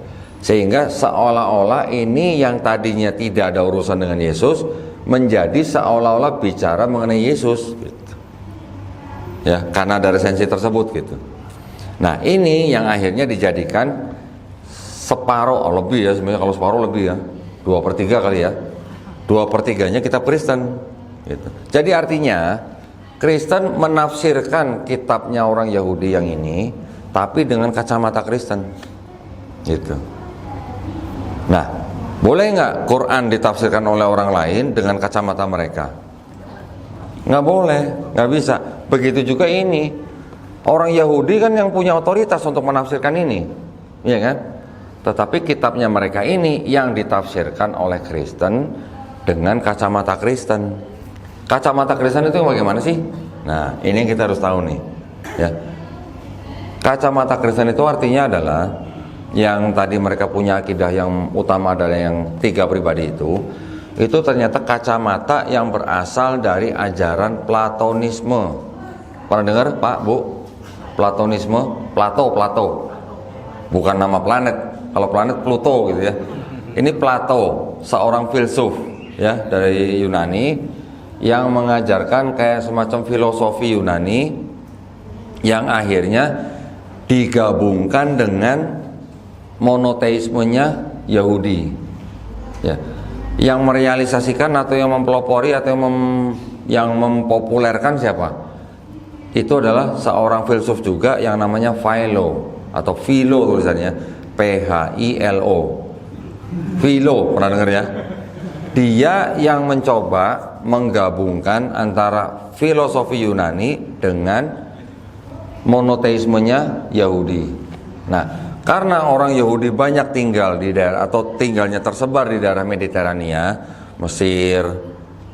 Sehingga seolah-olah ini yang tadinya tidak ada urusan dengan Yesus menjadi seolah-olah bicara mengenai Yesus. Gitu. Ya, karena ada resensi tersebut gitu. Nah, ini yang akhirnya dijadikan separuh lebih ya, sebenarnya kalau separuh lebih ya. 2/3 kali ya, 2/3-nya kitab Kristen gitu. Jadi artinya Kristen menafsirkan kitabnya orang Yahudi yang ini tapi dengan kacamata Kristen gitu. Nah, boleh nggak Quran ditafsirkan oleh orang lain dengan kacamata mereka? Nggak boleh, nggak bisa. Begitu juga ini, orang Yahudi kan yang punya otoritas untuk menafsirkan ini, iya kan? Tetapi kitabnya mereka ini yang ditafsirkan oleh Kristen dengan kacamata Kristen. Kacamata Kristen itu bagaimana sih? Nah, ini yang kita harus tahu nih, ya. Kacamata Kristen itu artinya adalah yang tadi mereka punya akidah yang utama adalah yang 3 pribadi itu ternyata kacamata yang berasal dari ajaran Platonisme. Pernah dengar Pak, Bu? Platonisme, Plato. Bukan nama planet. Kalau planet Pluto gitu ya. Ini Plato, seorang filsuf ya dari Yunani yang mengajarkan kayak semacam filosofi Yunani yang akhirnya digabungkan dengan monoteismenya Yahudi. Ya. Yang merealisasikan atau yang mempelopori atau yang mempopulerkan siapa? Itu adalah seorang filsuf juga yang namanya Philo atau Philo tulisannya. Philo. Philo, pernah dengar ya? Dia yang mencoba menggabungkan antara filosofi Yunani dengan monoteismenya Yahudi. Nah, karena orang Yahudi banyak tinggal di daerah atau tinggalnya tersebar di daerah Mediterania, Mesir,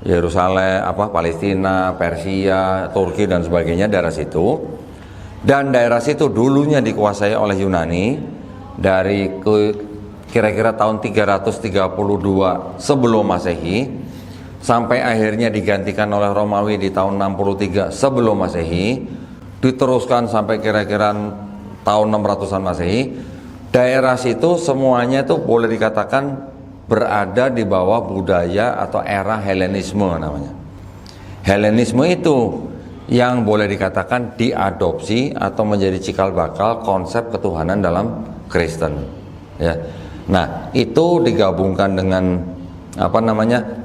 Yerusalem, Palestina, Persia, Turki dan sebagainya, daerah situ. Dan daerah situ dulunya dikuasai oleh Yunani dari kira-kira tahun 332 sebelum Masehi sampai akhirnya digantikan oleh Romawi di tahun 63 sebelum Masehi, diteruskan sampai kira-kira tahun 600-an Masehi. Daerah situ semuanya itu boleh dikatakan berada di bawah budaya atau era Helenisme namanya. Helenisme itu yang boleh dikatakan diadopsi atau menjadi cikal bakal konsep ketuhanan dalam Kristen. Ya. Nah, itu digabungkan dengan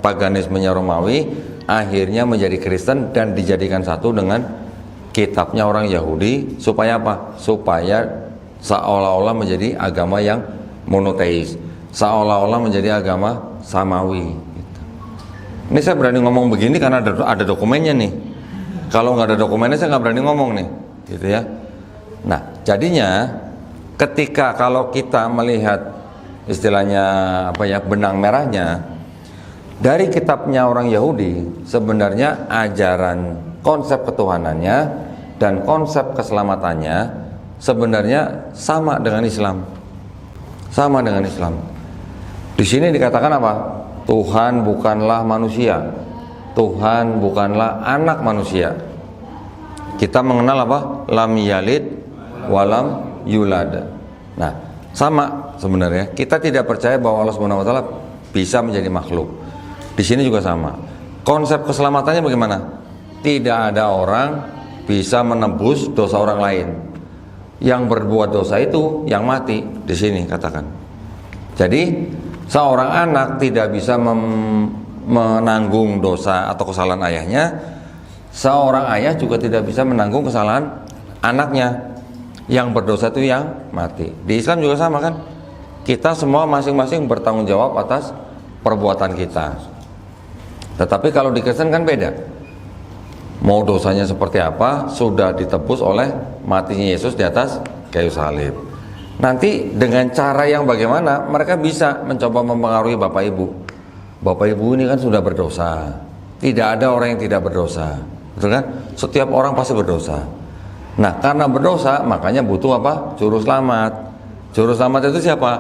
paganismenya Romawi, akhirnya menjadi Kristen dan dijadikan satu dengan kitabnya orang Yahudi. Supaya apa? Supaya seolah-olah menjadi agama yang monoteis, seolah-olah menjadi agama samawi gitu. Ini saya berani ngomong begini karena ada dokumennya nih. Kalau nggak ada dokumennya saya nggak berani ngomong nih gitu ya. Nah, jadinya ketika kalau kita melihat istilahnya benang merahnya dari kitabnya orang Yahudi, sebenarnya ajaran konsep ketuhanannya dan konsep keselamatannya sebenarnya sama dengan Islam. Sama dengan Islam. Di sini dikatakan apa? Tuhan bukanlah manusia. Tuhan bukanlah anak manusia. Kita mengenal apa? Lam yalid walam yulad. Nah, sama sebenarnya. Kita tidak percaya bahwa Allah Subhanahu wa taala bisa menjadi makhluk. Di sini juga sama. Konsep keselamatannya bagaimana? Tidak ada orang bisa menebus dosa orang lain. Yang berbuat dosa itu yang mati. Di sini katakan. Jadi seorang anak tidak bisa menanggung dosa atau kesalahan ayahnya. Seorang ayah juga tidak bisa menanggung kesalahan anaknya. Yang berdosa itu yang mati. Di Islam juga sama kan? Kita semua masing-masing bertanggung jawab atas perbuatan kita. Tetapi kalau di Kristen kan beda. Mau dosanya seperti apa, sudah ditebus oleh matinya Yesus di atas kayu salib. Nanti dengan cara yang bagaimana mereka bisa mencoba mempengaruhi Bapak Ibu. Bapak Ibu ini kan sudah berdosa. Tidak ada orang yang tidak berdosa. Betul kan? Setiap orang pasti berdosa. Nah, karena berdosa makanya butuh apa? Juru selamat. Juru selamat itu siapa?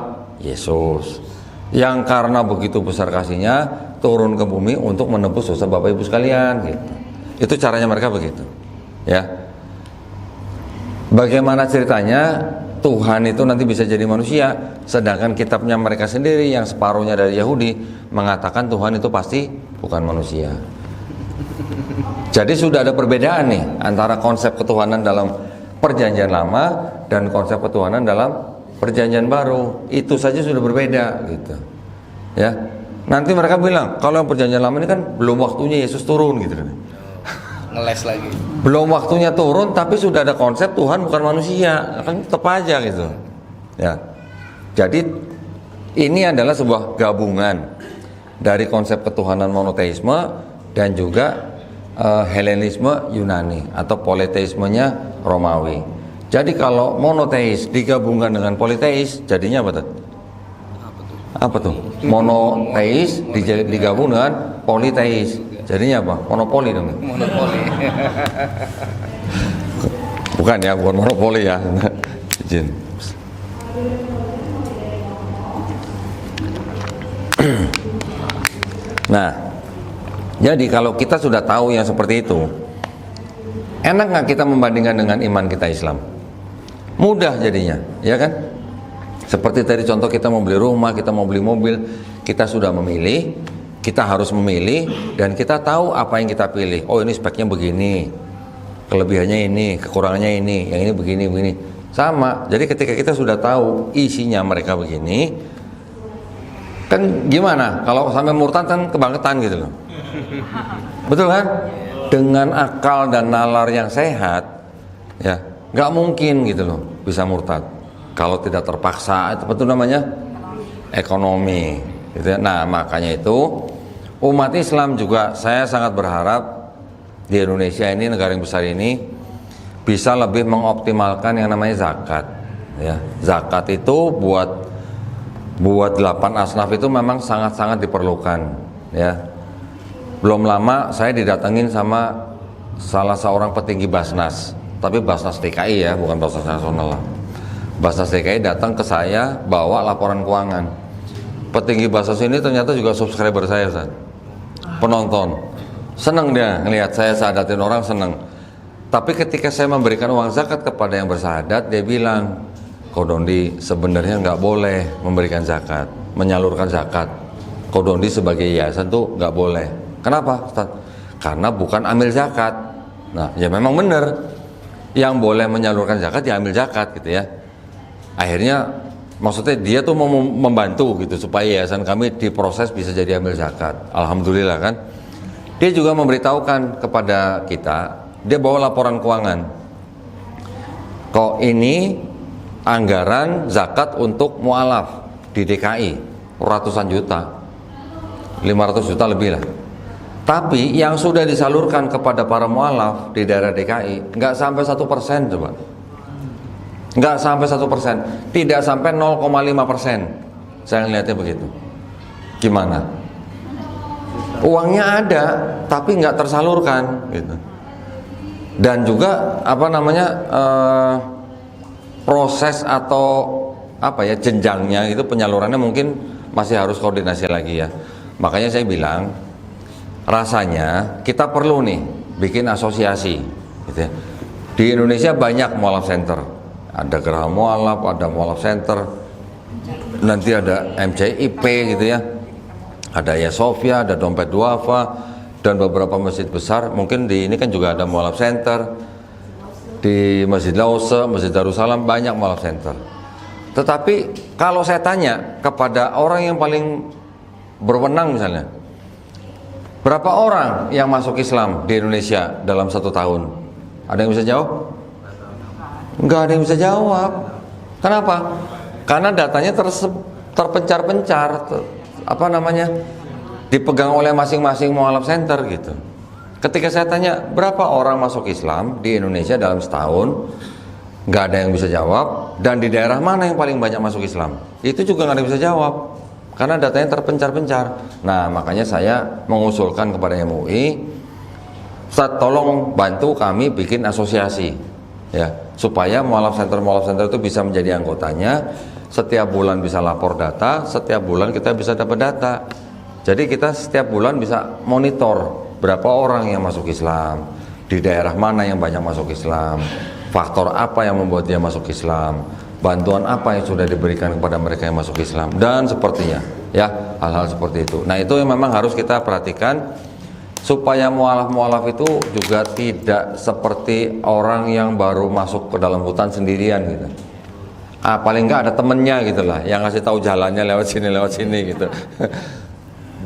Yesus. Yang karena begitu besar kasihnya turun ke bumi untuk menebus dosa Bapak Ibu sekalian gitu. Itu caranya mereka begitu. Ya. Bagaimana ceritanya Tuhan itu nanti bisa jadi manusia, sedangkan kitabnya mereka sendiri yang separuhnya dari Yahudi mengatakan Tuhan itu pasti bukan manusia. Jadi sudah ada perbedaan nih antara konsep ketuhanan dalam Perjanjian Lama dan konsep ketuhanan dalam Perjanjian Baru. Itu saja sudah berbeda gitu. Ya. Nanti mereka bilang kalau yang Perjanjian Lama ini kan belum waktunya Yesus turun gitu. Ngeles lagi. Belum waktunya turun tapi sudah ada konsep Tuhan bukan manusia. Kan tetap aja gitu. Ya. Jadi ini adalah sebuah gabungan dari konsep ketuhanan monoteisme dan juga Helenisme Yunani atau politeismenya Romawi. Jadi kalau monoteis digabungkan dengan politeis jadinya apa tuh? Apa tuh? Monoteis digabung dengan politeis. Jadinya apa? Monopoli dong. Monopoli. Bukan ya, bukan monopoli ya. Izin. Nah, jadi kalau kita sudah tahu yang seperti itu, enak nggak kita membandingkan dengan iman kita Islam? Mudah jadinya, ya kan? Seperti tadi contoh kita mau beli rumah, kita mau beli mobil, kita sudah memilih, kita harus memilih, dan kita tahu apa yang kita pilih. Oh ini speknya begini, kelebihannya ini, kekurangannya ini, yang ini begini, begini. Sama, jadi ketika kita sudah tahu isinya mereka begini, kan gimana? Kalau sampai murtad kan kebangetan gitu loh. Betul kan? Dengan akal dan nalar yang sehat, ya nggak mungkin gitu loh bisa murtad. Kalau tidak terpaksa, itu betul namanya ekonomi. Gitu ya. Nah makanya itu umat Islam juga saya sangat berharap di Indonesia ini, negara yang besar ini, bisa lebih mengoptimalkan yang namanya zakat. Ya, zakat itu buat 8 asnaf itu memang sangat-sangat diperlukan. Ya. Belum lama saya didatengin sama salah seorang petinggi Basnas, tapi Basnas DKI ya, bukan Basnas Nasional lah. Basnas DKI datang ke saya bawa laporan keuangan. Petinggi Basnas ini ternyata juga subscriber saya, Ustaz. penonton. Seneng dia ngelihat saya sahadatin orang, seneng. Tapi ketika saya memberikan uang zakat kepada yang bersahadat, dia bilang, Kodondi sebenarnya nggak boleh memberikan zakat, menyalurkan zakat. Kodondi sebagai yayasan tuh nggak boleh. Kenapa, Ustaz? Karena bukan amil zakat. Nah, ya memang benar. Yang boleh menyalurkan zakat ya amil zakat gitu ya. Akhirnya maksudnya dia tuh mau membantu gitu supaya yayasan kami diproses bisa jadi amil zakat. Alhamdulillah kan. Dia juga memberitahukan kepada kita, dia bawa laporan keuangan. Kok ini anggaran zakat untuk mualaf di DKI ratusan juta, 500 juta lebih lah. Tapi yang sudah disalurkan kepada para mualaf di daerah DKI nggak sampai 1% coba, nggak sampai 1%, tidak sampai 0,5%. Saya ngeliatnya begitu. Gimana? Uangnya ada, tapi nggak tersalurkan gitu. Dan juga apa namanya proses atau apa ya jenjangnya itu penyalurannya mungkin masih harus koordinasi lagi ya. Makanya saya bilang rasanya kita perlu nih bikin asosiasi gitu ya. Di Indonesia banyak mualaf center, ada Geraha Mualaf, ada mualaf center, nanti ada MCIP gitu ya, ada Ayasofya, ada Dompet Duafa, dan beberapa masjid besar. Mungkin di ini kan juga ada mualaf center, di Masjid Lause, Masjid Darussalam banyak mualaf center. Tetapi kalau saya tanya kepada orang yang paling berwenang misalnya, berapa orang yang masuk Islam di Indonesia dalam 1 tahun? Ada yang bisa jawab? Enggak ada yang bisa jawab. Kenapa? Karena datanya terpencar-pencar, apa namanya, dipegang oleh masing-masing mualaf center gitu. Ketika saya tanya berapa orang masuk Islam di Indonesia dalam setahun, nggak ada yang bisa jawab. Dan di daerah mana yang paling banyak masuk Islam, itu juga nggak ada yang bisa jawab. Karena datanya terpencar-pencar. Nah, makanya saya mengusulkan kepada MUI, Ustaz, tolong bantu kami bikin asosiasi, ya, supaya mualaf center itu bisa menjadi anggotanya. Setiap bulan bisa lapor data, setiap bulan kita bisa dapat data. Jadi kita setiap bulan bisa monitor berapa orang yang masuk Islam, di daerah mana yang banyak masuk Islam, faktor apa yang membuat dia masuk Islam, bantuan apa yang sudah diberikan kepada mereka yang masuk Islam, dan sepertinya ya, hal-hal seperti itu. Nah, itu yang memang harus kita perhatikan supaya mualaf-mualaf itu juga tidak seperti orang yang baru masuk ke dalam hutan sendirian gitu. Paling enggak ada temennya gitu lah yang ngasih tahu jalannya lewat sini gitu.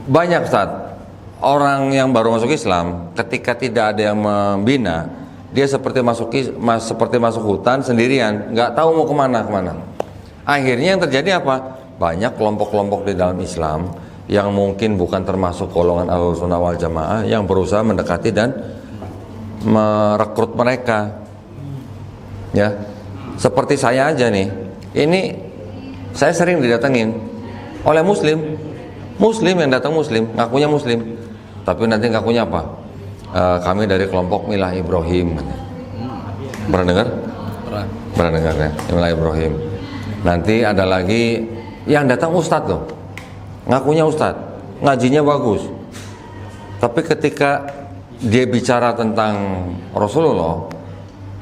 Banyak Ustaz, orang yang baru masuk Islam ketika tidak ada yang membina, dia seperti masuk hutan sendirian, nggak tahu mau kemana. Akhirnya yang terjadi apa? Banyak kelompok-kelompok di dalam Islam yang mungkin bukan termasuk golongan Ahlussunnah wal Jamaah yang berusaha mendekati dan merekrut mereka. Ya, seperti saya aja nih. Ini saya sering didatengin oleh Muslim yang datang ngakunya Muslim, tapi nanti ngakunya apa? Kami dari kelompok Milah Ibrahim. Pernah dengar? Pernah dengar ya, Milah Ibrahim. Nanti ada lagi yang datang Ustadz loh, ngakunya Ustadz, ngajinya bagus, tapi ketika dia bicara tentang Rasulullah,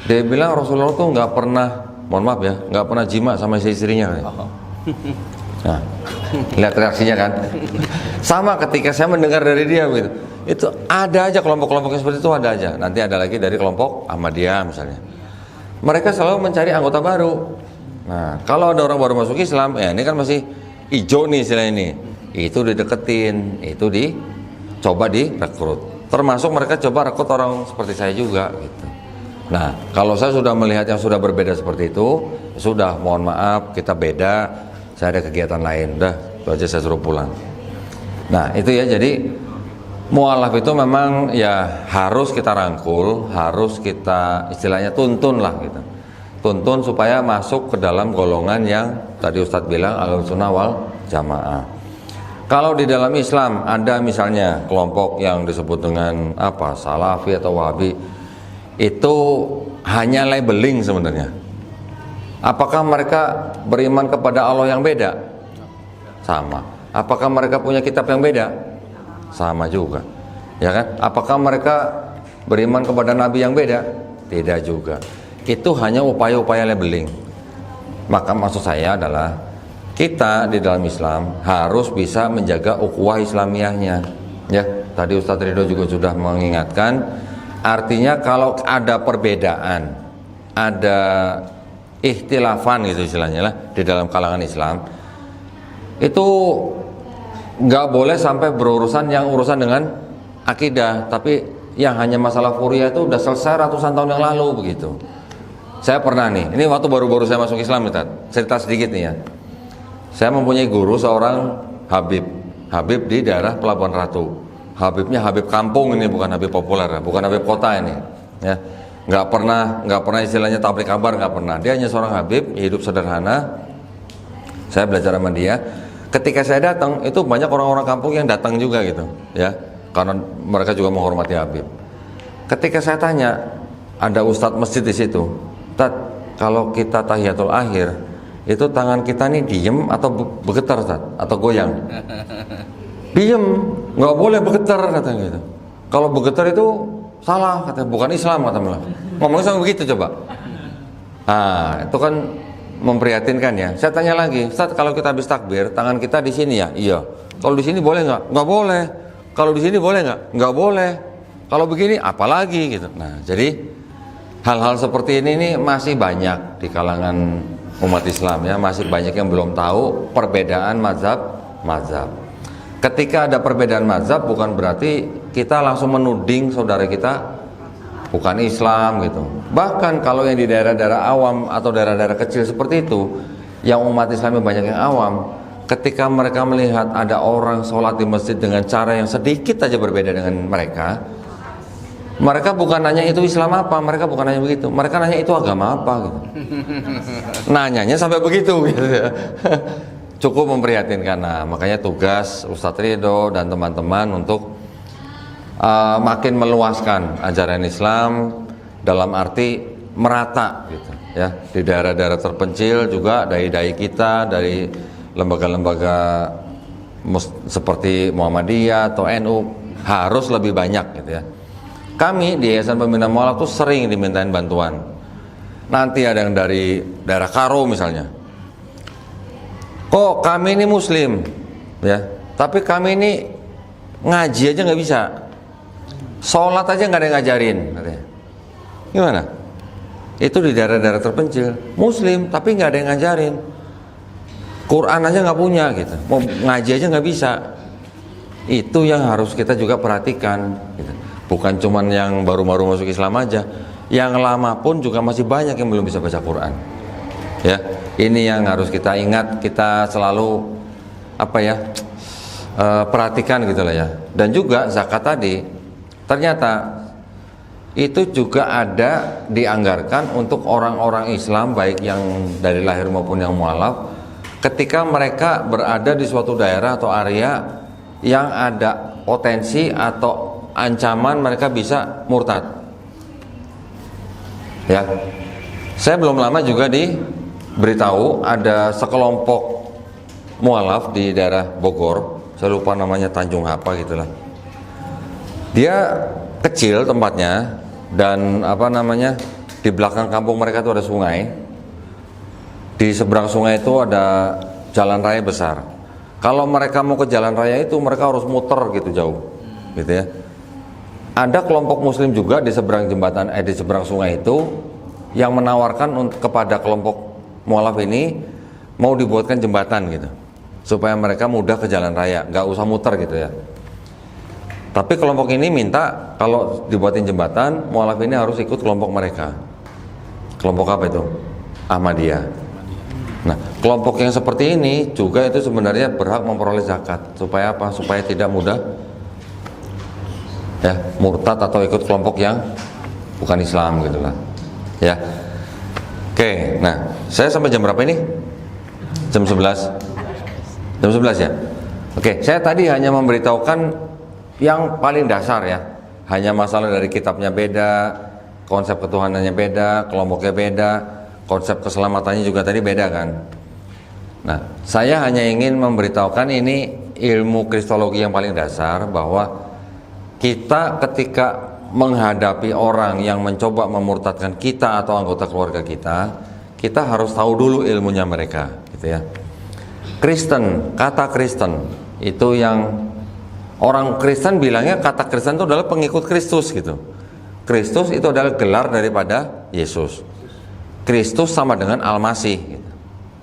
dia bilang Rasulullah tuh nggak pernah, mohon maaf ya, nggak pernah jima sama istrinya. Nah, lihat reaksinya kan. Sama ketika saya mendengar dari dia gitu, itu ada aja kelompok-kelompok yang seperti itu, ada aja. Nanti ada lagi dari kelompok Ahmadiyah misalnya, mereka selalu mencari anggota baru. Nah, kalau ada orang baru masuk Islam, ya ini kan masih hijau nih istilah ini, itu dideketin, itu dicoba direkrut. Termasuk mereka coba rekrut orang seperti saya juga gitu. Nah, kalau saya sudah melihat yang sudah berbeda seperti itu, sudah, mohon maaf, kita beda, saya ada kegiatan lain, udah, itu aja, saya suruh pulang. Nah, itu ya, jadi mualaf itu memang ya harus kita rangkul, harus kita istilahnya tuntun lah gitu. Tuntun supaya masuk ke dalam golongan yang tadi Ustadz bilang Ahlussunnah wal Jamaah. Kalau di dalam Islam ada misalnya kelompok yang disebut dengan apa, Salafi atau Wahabi, itu hanya labeling sebenarnya. Apakah mereka beriman kepada Allah yang beda? Sama. Apakah mereka punya kitab yang beda? Sama juga. Ya kan? Apakah mereka beriman kepada nabi yang beda? Tidak juga. Itu hanya upaya-upaya labeling. Maka maksud saya adalah kita di dalam Islam harus bisa menjaga ukhuwah Islamiyahnya. Ya, tadi Ustadz Ridho juga sudah mengingatkan, artinya kalau ada perbedaan, ada ikhtilafan gitu istilahnya lah di dalam kalangan Islam, itu nggak boleh sampai berurusan yang urusan dengan akidah, tapi yang hanya masalah furiah itu udah selesai ratusan tahun yang lalu begitu. Saya pernah nih, ini waktu baru-baru saya masuk Islam, cerita sedikit nih ya. Saya mempunyai guru seorang Habib di daerah Pelabuhan Ratu. Habibnya Habib kampung ini, bukan Habib populer, bukan Habib kota ini. Ya, nggak pernah istilahnya tablik kabar, nggak pernah. Dia hanya seorang Habib, hidup sederhana. Saya belajar sama dia. Ketika saya datang, itu banyak orang-orang kampung yang datang juga gitu, ya, karena mereka juga menghormati Habib. Ketika saya tanya, ada ustadz masjid di situ, Ustadz, kalau kita tahiyatul akhir, itu tangan kita nih diem atau bergetar, Ustadz, atau goyang? Diem, nggak boleh bergetar katanya gitu. Kalau bergetar itu salah katanya, bukan Islam katanya. Ngomongnya sama begitu coba. Nah, itu kan memprihatinkan ya. Saya tanya lagi, Ustadz, kalau kita habis takbir, tangan kita di sini ya? Iya. Kalau di sini boleh nggak? Nggak boleh. Kalau di sini boleh nggak? Nggak boleh. Kalau begini, apalagi gitu. Nah, jadi hal-hal seperti ini nih masih banyak di kalangan umat Islam ya, masih banyak yang belum tahu perbedaan mazhab. Ketika ada perbedaan mazhab bukan berarti kita langsung menuding saudara kita bukan Islam gitu. Bahkan kalau yang di daerah-daerah awam atau daerah-daerah kecil seperti itu, yang umat Islamnya banyak yang awam, ketika mereka melihat ada orang sholat di masjid dengan cara yang sedikit aja berbeda dengan mereka bukan nanya itu Islam apa, mereka bukan nanya begitu, mereka nanya itu agama apa gitu. Nanyanya sampai begitu gitu ya. Cukup memprihatinkan. Nah, makanya tugas Ustadz Ridho dan teman-teman untuk makin meluaskan ajaran Islam dalam arti merata gitu ya, di daerah-daerah terpencil juga, dai-dai kita dari lembaga-lembaga seperti Muhammadiyah atau NU harus lebih banyak gitu ya. Kami di Yayasan Pembina Mualaf tuh sering dimintain bantuan. Nanti ada yang dari daerah Karo misalnya. Kok kami ini Muslim, ya, tapi kami ini ngaji aja nggak bisa, sholat aja nggak ada yang ngajarin, katanya. Gimana? Itu di daerah-daerah terpencil, Muslim tapi nggak ada yang ngajarin. Quran aja nggak punya gitu, mau ngaji aja nggak bisa. Itu yang harus kita juga perhatikan. Gitu. Bukan cuman yang baru-baru masuk Islam aja, yang lama pun juga masih banyak yang belum bisa baca Quran. Ya, ini yang harus kita ingat, kita selalu perhatikan gitulah ya. Dan juga zakat tadi, ternyata itu juga ada dianggarkan untuk orang-orang Islam baik yang dari lahir maupun yang mualaf, ketika mereka berada di suatu daerah atau area yang ada potensi atau ancaman mereka bisa murtad. Ya, saya belum lama juga diberitahu ada sekelompok mualaf di daerah Bogor, saya lupa namanya Tanjung apa gitulah. Dia kecil tempatnya dan di belakang kampung mereka itu ada sungai. Di seberang sungai itu ada jalan raya besar. Kalau mereka mau ke jalan raya itu mereka harus muter gitu jauh, gitu ya. Ada kelompok Muslim juga di seberang jembatan, di seberang sungai itu yang menawarkan kepada kelompok mualaf ini mau dibuatkan jembatan gitu, supaya mereka mudah ke jalan raya, nggak usah muter gitu ya. Tapi kelompok ini minta kalau dibuatin jembatan, mualaf ini harus ikut kelompok mereka. Kelompok apa itu? Ahmadiyah. Nah, kelompok yang seperti ini juga itu sebenarnya berhak memperoleh zakat. Supaya apa? Supaya tidak mudah ya murtad atau ikut kelompok yang bukan Islam gitulah. Ya. Oke, nah, saya sampai jam berapa ini? Jam 11. Jam 11 ya? Oke, saya tadi hanya memberitahukan yang paling dasar ya. Hanya masalah dari kitabnya beda, konsep ketuhanannya beda, kelompoknya beda, konsep keselamatannya juga tadi beda kan. Nah, saya hanya ingin memberitahukan ini ilmu kristologi yang paling dasar, bahwa kita ketika menghadapi orang yang mencoba memurtadkan kita atau anggota keluarga kita, kita harus tahu dulu ilmunya mereka, gitu ya. Kristen, kata Kristen itu yang orang Kristen bilangnya kata Kristen itu adalah pengikut Kristus gitu. Kristus itu adalah gelar daripada Yesus. Kristus sama dengan Al-Masih gitu.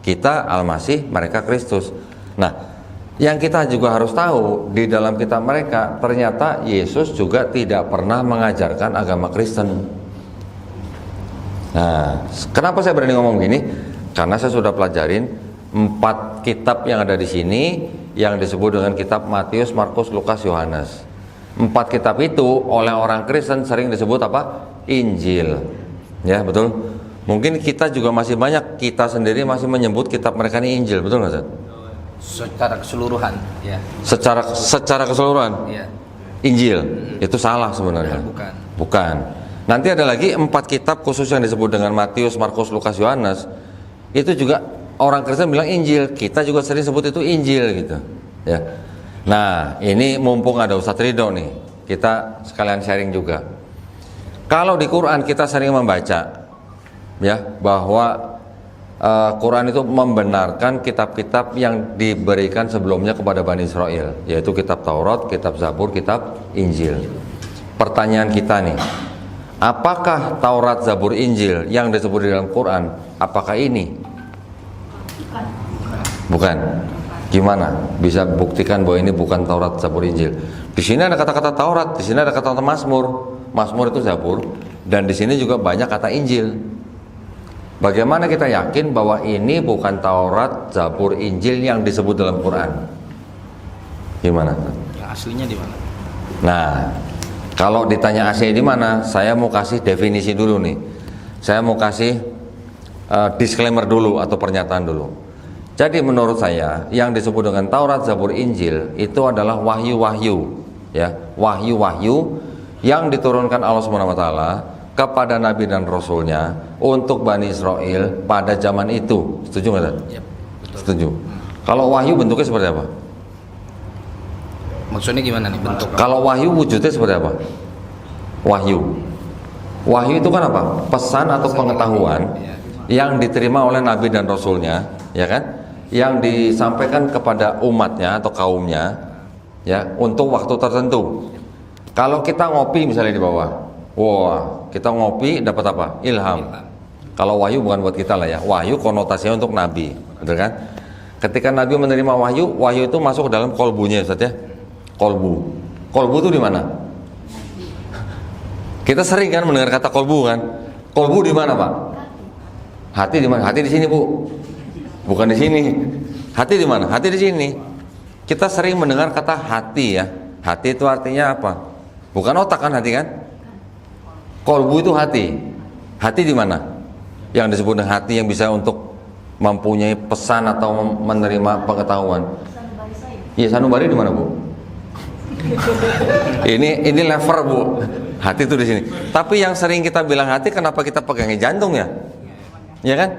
Kita Al-Masih, mereka Kristus. Nah, yang kita juga harus tahu di dalam kitab mereka, ternyata Yesus juga tidak pernah mengajarkan agama Kristen. Nah, kenapa saya berani ngomong gini? Karena saya sudah pelajarin 4 kitab yang ada di sini yang disebut dengan kitab Matius, Markus, Lukas, Yohanes. 4 kitab itu oleh orang Kristen sering disebut apa? Injil. Ya, betul. Mungkin kita juga masih banyak, kita sendiri masih menyebut kitab mereka ini Injil, betul nggak, Ustaz? Secara keseluruhan, ya. Secara keseluruhan, Ya. Injil itu salah sebenarnya. Bukan. Nanti ada lagi 4 kitab khusus yang disebut dengan Matius, Markus, Lukas, Yohanes. Itu juga orang Kristen bilang Injil. Kita juga sering sebut itu Injil gitu. Ya. Nah, ini mumpung ada Ustadz Ridho nih, kita sekalian sharing juga. Kalau di Quran kita sering membaca, ya, bahwa Quran itu membenarkan kitab-kitab yang diberikan sebelumnya kepada Bani Israel, yaitu kitab Taurat, kitab Zabur, kitab Injil. Pertanyaan kita nih, apakah Taurat, Zabur, Injil yang disebut di dalam Quran, apakah ini? Bukan. Gimana bisa buktikan bahwa ini bukan Taurat, Zabur, Injil? Di sini ada kata-kata Taurat, di sini ada kata-kata Mazmur. Mazmur itu Zabur, dan di sini juga banyak kata Injil. Bagaimana kita yakin bahwa ini bukan Taurat, Zabur, Injil yang disebut dalam Quran? Gimana? Yang aslinya di mana? Nah, kalau ditanya asli di mana, saya mau kasih definisi dulu nih. Saya mau kasih disclaimer dulu atau pernyataan dulu. Jadi menurut saya yang disebut dengan Taurat, Zabur, Injil itu adalah wahyu-wahyu, ya, wahyu-wahyu yang diturunkan Allah Subhanahu wa taala kepada Nabi dan Rasulnya untuk Bani Israel pada zaman itu. Setuju nggak? Yep, betul. Setuju. Kalau wahyu bentuknya seperti apa? Maksudnya gimana nih bentuk? Kalau wahyu wujudnya seperti apa? Wahyu. Wahyu itu kan apa? Pesan atau pengetahuan yang diterima oleh Nabi dan Rasulnya, ya kan? Yang disampaikan kepada umatnya atau kaumnya, ya, untuk waktu tertentu. Kalau kita ngopi misalnya di bawah, wah, kita ngopi dapat apa? Ilham. Kalau wahyu bukan buat kita lah ya. Wahyu konotasinya untuk Nabi, betul kan? Ketika Nabi menerima wahyu, wahyu itu masuk ke dalam kolbunya, Ustaz ya. Kolbu. Kolbu itu di mana? Kita sering kan mendengar kata kolbu kan? Kolbu di mana, Pak? Hati di mana? Hati di sini, Bu. Bukan di sini. Hati di mana? Hati di sini. Kita sering mendengar kata hati ya. Hati itu artinya apa? Bukan otak kan hati kan? Kolbu itu hati. Hati di mana? Yang disebut dengan hati yang bisa untuk mempunyai pesan atau menerima pengetahuan. Iya, sanubari di mana, Bu? Ini lever, Bu. Hati itu di sini. Tapi yang sering kita bilang hati, kenapa kita pegangnya jantung ya? Ya kan?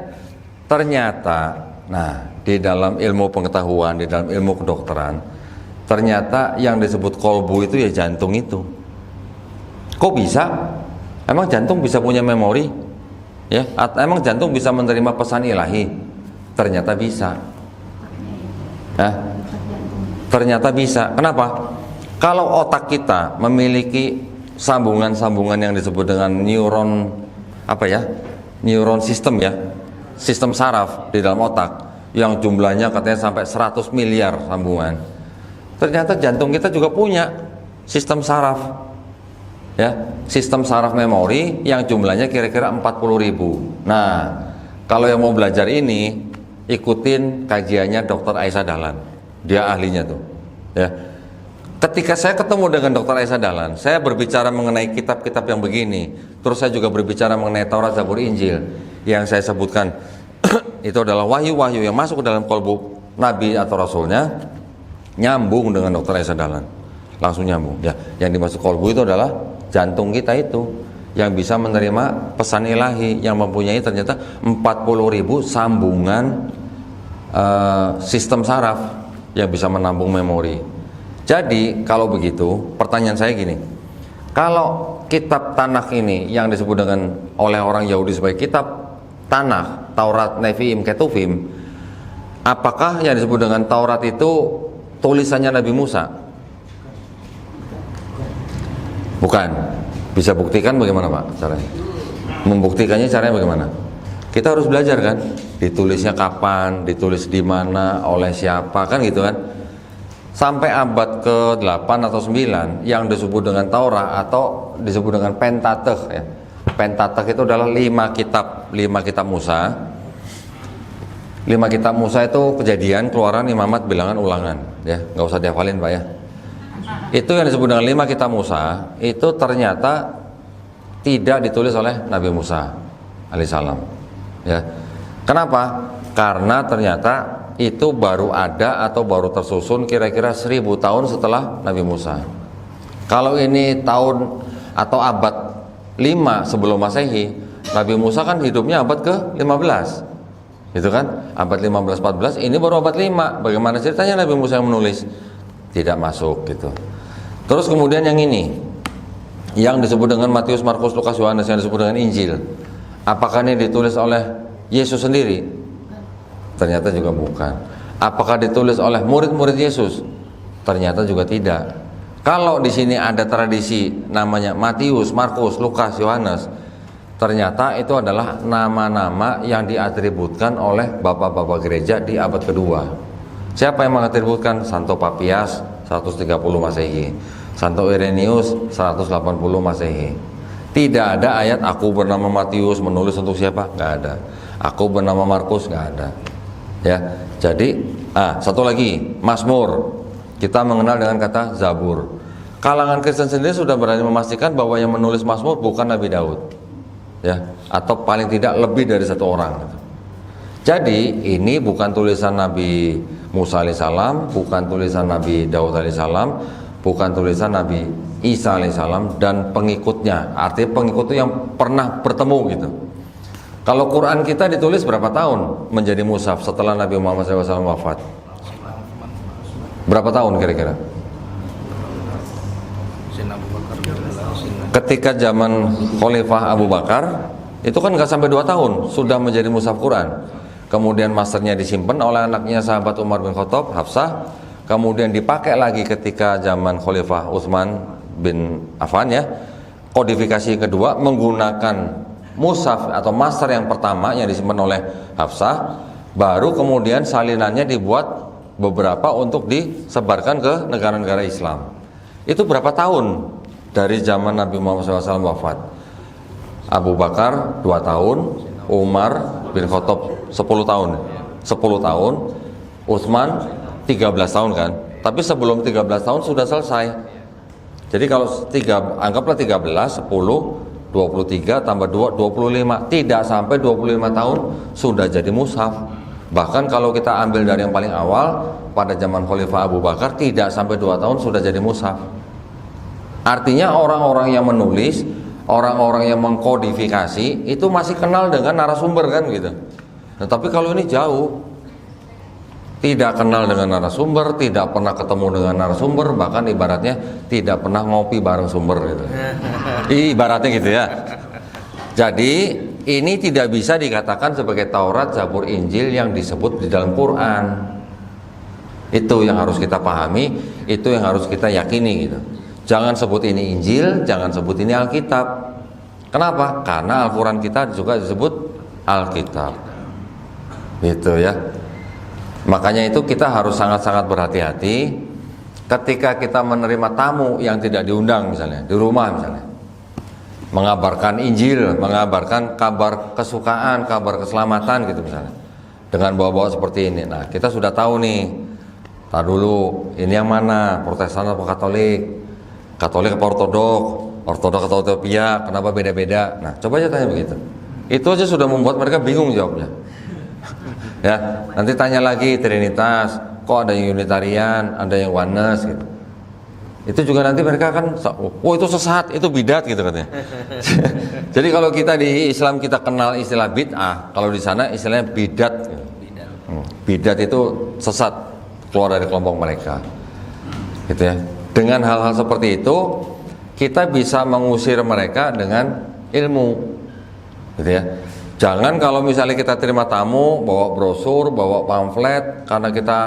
Ternyata, nah, di dalam ilmu pengetahuan, di dalam ilmu kedokteran, ternyata yang disebut kolbu itu ya jantung itu. Kok bisa? Emang jantung bisa punya memori? Ya, emang jantung bisa menerima pesan ilahi? Ternyata bisa. Nah, ternyata bisa. Kenapa? Kalau otak kita memiliki sambungan-sambungan yang disebut dengan neuron, apa ya? Neuron sistem ya, sistem saraf di dalam otak yang jumlahnya katanya sampai 100 miliar sambungan. Ternyata jantung kita juga punya sistem saraf, ya, sistem saraf memori yang jumlahnya kira-kira 40.000. Nah, kalau yang mau belajar ini, ikutin kajiannya Dr. Aisyah Dahlan, dia ahlinya tuh, ya. Ketika saya ketemu dengan Dr. Aisyah Dahlan, saya berbicara mengenai kitab-kitab yang begini. Terus saya juga berbicara mengenai Taurat, Zabur, Injil. Yang saya sebutkan itu adalah wahyu-wahyu yang masuk ke dalam kolbu Nabi atau Rasulnya, nyambung dengan Dr. Aisyah Dahlan. Langsung nyambung. Ya, yang dimaksud kolbu itu adalah jantung kita itu, yang bisa menerima pesan ilahi, yang mempunyai ternyata 40.000 sambungan sistem saraf yang bisa menampung memori. Jadi kalau begitu, pertanyaan saya gini, kalau kitab Tanakh ini yang disebut dengan oleh orang Yahudi sebagai kitab Tanakh, Taurat, Nevi'im, Ketuvim, apakah yang disebut dengan Taurat itu tulisannya Nabi Musa? Bukan. Bisa buktikan bagaimana Pak caranya? Membuktikannya caranya bagaimana? Kita harus belajar kan, ditulisnya kapan, ditulis di mana, oleh siapa, kan gitu kan. Sampai abad ke-8 atau 9 yang disebut dengan Taurat atau disebut dengan Pentateuch ya. Pentateuch itu adalah 5 kitab Musa. 5 kitab Musa itu Kejadian, Keluaran, Imamat, Bilangan, Ulangan ya, nggak usah dihafalin Pak ya. Itu yang disebut dengan 5 kitab Musa itu ternyata tidak ditulis oleh Nabi Musa alaihissalam ya. Kenapa? Karena ternyata itu baru ada atau baru tersusun kira-kira 1000 tahun setelah Nabi Musa. Kalau ini tahun atau abad 5 sebelum Masehi, Nabi Musa kan hidupnya abad ke-15 gitu kan, abad 15-14, ini baru abad 5. Bagaimana ceritanya Nabi Musa yang menulis? Tidak masuk gitu. Terus kemudian yang ini, yang disebut dengan Matius, Markus, Lukas, Yohanes, yang disebut dengan Injil, apakah ini ditulis oleh Yesus sendiri? Ternyata juga bukan. Apakah ditulis oleh murid-murid Yesus? Ternyata juga tidak. Kalau di sini ada tradisi namanya Matius, Markus, Lukas, Yohanes, ternyata itu adalah nama-nama yang diatributkan oleh bapak-bapak gereja di abad kedua. Siapa yang mengatributkan? Santo Papias 130 Masehi, Santo Irenaeus 180 Masehi. Tidak ada ayat aku bernama Matius menulis untuk siapa? Nggak ada. Aku bernama Markus, nggak ada. Ya, jadi satu lagi, Mazmur. Kita mengenal dengan kata Zabur. Kalangan Kristen sendiri sudah berani memastikan bahwa yang menulis Mazmur bukan Nabi Daud, ya, atau paling tidak lebih dari satu orang. Jadi ini bukan tulisan Nabi Musa alaihissalam, bukan tulisan Nabi Daud alaihissalam, bukan tulisan Nabi Isa alaihissalam dan pengikutnya. Artinya pengikut itu yang pernah bertemu gitu. Kalau Quran kita ditulis berapa tahun menjadi mushaf setelah Nabi Muhammad SAW wafat? Berapa tahun kira-kira? Ketika zaman Khalifah Abu Bakar, itu kan nggak sampai 2 tahun sudah menjadi mushaf Quran. Kemudian masternya disimpan oleh anaknya sahabat Umar bin Khattab, Hafsah. Kemudian dipakai lagi ketika zaman Khalifah Utsman bin Affan ya. Kodifikasi kedua menggunakan mushaf atau master yang pertama yang disimpan oleh Hafsah, baru kemudian salinannya dibuat beberapa untuk disebarkan ke negara-negara Islam. Itu berapa tahun dari zaman Nabi Muhammad SAW wafat? Abu Bakar 2 tahun, Umar bin Khattab 10 tahun, 10 tahun, Utsman 13 tahun kan? Tapi sebelum 13 tahun sudah selesai. Jadi kalau anggaplah 13, 10, 23 tambah 2, 25. Tidak sampai 25 tahun sudah jadi mushaf. Bahkan kalau kita ambil dari yang paling awal, pada zaman Khalifah Abu Bakar, tidak sampai 2 tahun sudah jadi mushaf. Artinya orang-orang yang menulis, orang-orang yang mengkodifikasi itu masih kenal dengan narasumber kan gitu. Nah, tapi kalau ini jauh, tidak kenal dengan narasumber, tidak pernah ketemu dengan narasumber, bahkan ibaratnya tidak pernah ngopi bareng sumber gitu. Ibaratnya gitu ya. Jadi ini tidak bisa dikatakan sebagai Taurat, Zabur, Injil yang disebut di dalam Quran. Itu yang harus kita pahami, itu yang harus kita yakini gitu. Jangan sebut ini Injil, jangan sebut ini Alkitab. Kenapa? Karena Al-Quran kita juga disebut Alkitab. Gitu ya. Makanya itu kita harus sangat-sangat berhati-hati ketika kita menerima tamu yang tidak diundang misalnya, di rumah misalnya. Mengabarkan Injil, mengabarkan kabar kesukaan, kabar keselamatan gitu misalnya. Dengan bawa-bawa seperti ini. Nah, kita sudah tahu nih. Tar dulu, ini yang mana? Protestan atau Katolik? Katolik apa Ortodok? Ortodok atau Ethiopia? Kenapa beda-beda? Nah, coba aja tanya begitu. Itu aja sudah membuat mereka bingung jawabnya. Ya, nanti tanya lagi Trinitas, kok ada yang Unitarian, ada yang Oneness gitu. Itu juga nanti mereka akan, oh itu sesat, itu bidat gitu katanya. Jadi kalau kita di Islam kita kenal istilah bid'ah, kalau di sana istilahnya bidat. Bidat itu sesat, keluar dari kelompok mereka. gitu ya. Dengan hal-hal seperti itu kita bisa mengusir mereka dengan ilmu, gitu ya. Jangan kalau misalnya kita terima tamu bawa brosur, bawa pamflet, karena kita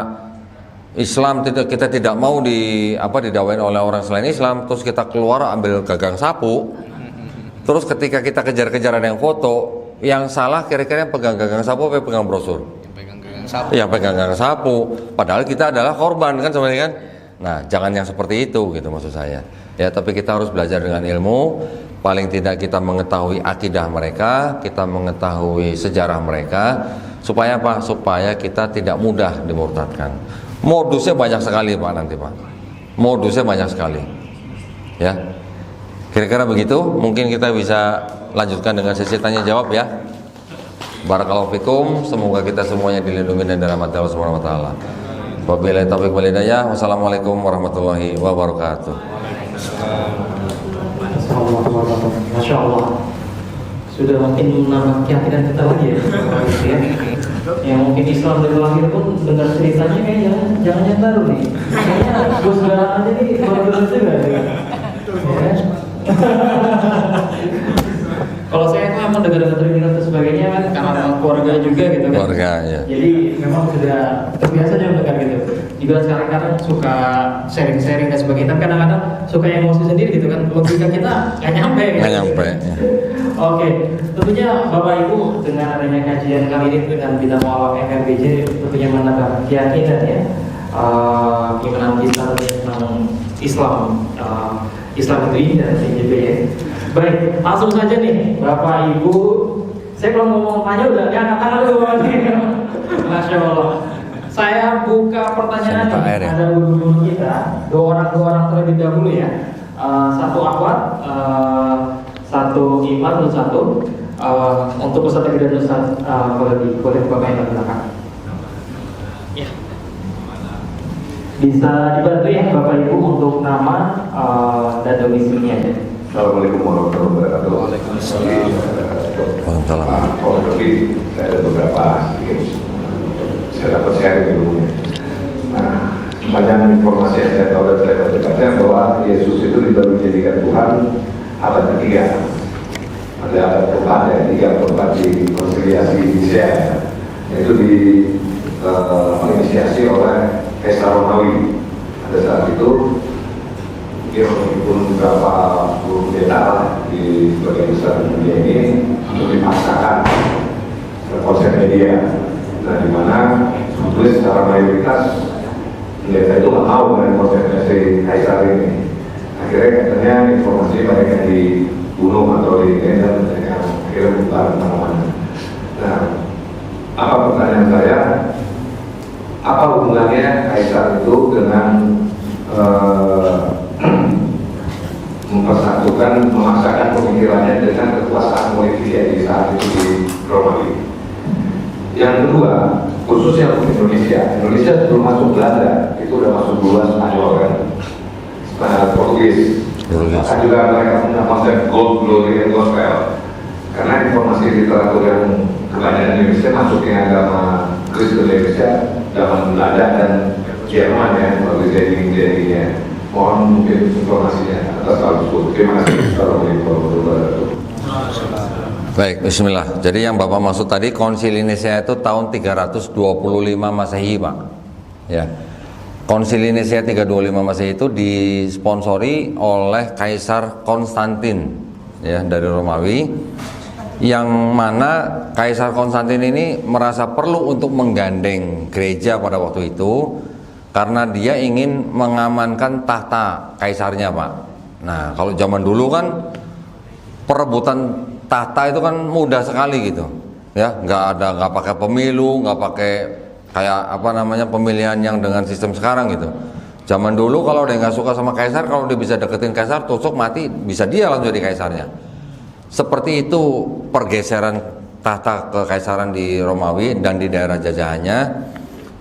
Islam kita tidak mau didawain oleh orang selain Islam, terus kita keluar ambil gagang sapu, terus ketika kita kejar-kejaran yang foto, yang salah kira-kira yang pegang gagang sapu apa yang pegang brosur? Yang pegang gagang sapu, padahal kita adalah korban kan sebenarnya kan. Nah, jangan yang seperti itu gitu maksud saya. Ya, tapi kita harus belajar dengan ilmu. Paling tidak kita mengetahui akidah mereka, kita mengetahui sejarah mereka, supaya apa? Supaya kita tidak mudah dimurtadkan. Modusnya banyak sekali Pak nanti Pak. Modusnya banyak sekali. Ya. Kira-kira begitu. Mungkin kita bisa lanjutkan dengan sesi tanya jawab ya. Barakallahu fikum. Semoga kita semuanya dilindungi dan dirahmati Allah Subhanahu wa taala. Wabillahi taufiq wal hidayah. Wassalamualaikum warahmatullahi wabarakatuh. Masya Allah, sudah makin menambah keyakinan kita lagi ya. Yang mungkin Islam dari lahir pun dengar ceritanya kayaknya jangan baru nih. Kayaknya bos garang aja nih baru juga. Ya. Kalau saya itu memang dengar-dengar cerita dan sebagainya kan karena keluarga juga gitu kan. Keluarga ya. Jadi memang sudah terbiasa aja mendengar gitu. Juga kadang-kadang suka sharing-sharing dan sebagainya. Tapi kadang-kadang suka emosi sendiri gitu kan. Logika kita nggak nyampe. Nggak nyampe. Ya. Oke, tentunya Bapak Ibu dengan adanya kajian kali ini dengan bidang mualaf FRBJ tentunya menambah keyakinan ya. Gimana kita tentang Islam, Islam itu indah CJB ya. Baik, langsung saja nih Bapak Ibu. Saya kalau ngomong tanya udah angkat tangan dulu. Masya Allah. Saya buka pertanyaan nih. Ada guru-guru kita, dua orang terlebih dahulu ya. Satu akhwat, satu iman, dan satu untuk peserta dan Ustaz boleh Bapak yang belakang. Ya. Bisa dibantu ya Bapak Ibu untuk nama dan domisilinya ya. Assalamualaikum warahmatullahi wabarakatuh. Waalaikumsalam. Lebih saya ada beberapa saya dapat sharing dulu. Nah, banyak informasi yang saya tahu dan saya baca bahwa Yesus itu tidak menjadikan Tuhan abad ketiga. Ada abad keempat ya, 3 keempat di konsiliasi Nicea, yaitu diinisiasi oleh Kaisar Romawi. Pada saat itu dia menghimpun beberapa puluh pendeta di bagian besar dunia ini untuk dipaksakan konsep media. Nah, di mana sebetulnya secara mayoritas pendeta itu nggak mau dengan konsep si Kaisar ini. Akhirnya katanya informasi banyak yang dibunuh atau dan akhirnya bubar kemana-mana. Nah, apa pertanyaan saya? Apa hubungannya Kaisar itu dengan mempersatukan, memaksakan pemikirannya dengan kekuasaan politik di saat itu di Romawi? Yang kedua, khususnya untuk Indonesia sebelum masuk Belanda itu udah masuk duluan Spanyol kan, Portugis. Maka juga mereka punya konsep gold, glory, and gospel. Karena informasi literatur yang kebanyakan Indonesia masuknya agama Kristen Indonesia zaman Belanda dan Jerman ya, kalau jadi mohon mungkin informasinya atas hal tersebut. Terima kasih. Assalamualaikum warahmatullahi wabarakatuh. Baik, bismillah. Jadi yang Bapak maksud tadi Konsili Nicea itu tahun 325 Masehi, Pak. Ya. Konsili Nicea 325 Masehi itu disponsori oleh Kaisar Konstantin ya dari Romawi, yang mana Kaisar Konstantin ini merasa perlu untuk menggandeng gereja pada waktu itu karena dia ingin mengamankan tahta kaisarnya, Pak. Nah, kalau zaman dulu kan perebutan tahta itu kan mudah sekali gitu, ya, nggak pakai pemilu, nggak pakai kayak pemilihan yang dengan sistem sekarang gitu. Zaman dulu kalau dia nggak suka sama kaisar, kalau dia bisa deketin kaisar, tusuk mati, bisa dia langsung jadi kaisarnya. Seperti itu pergeseran tahta kekaisaran di Romawi dan di daerah jajahannya,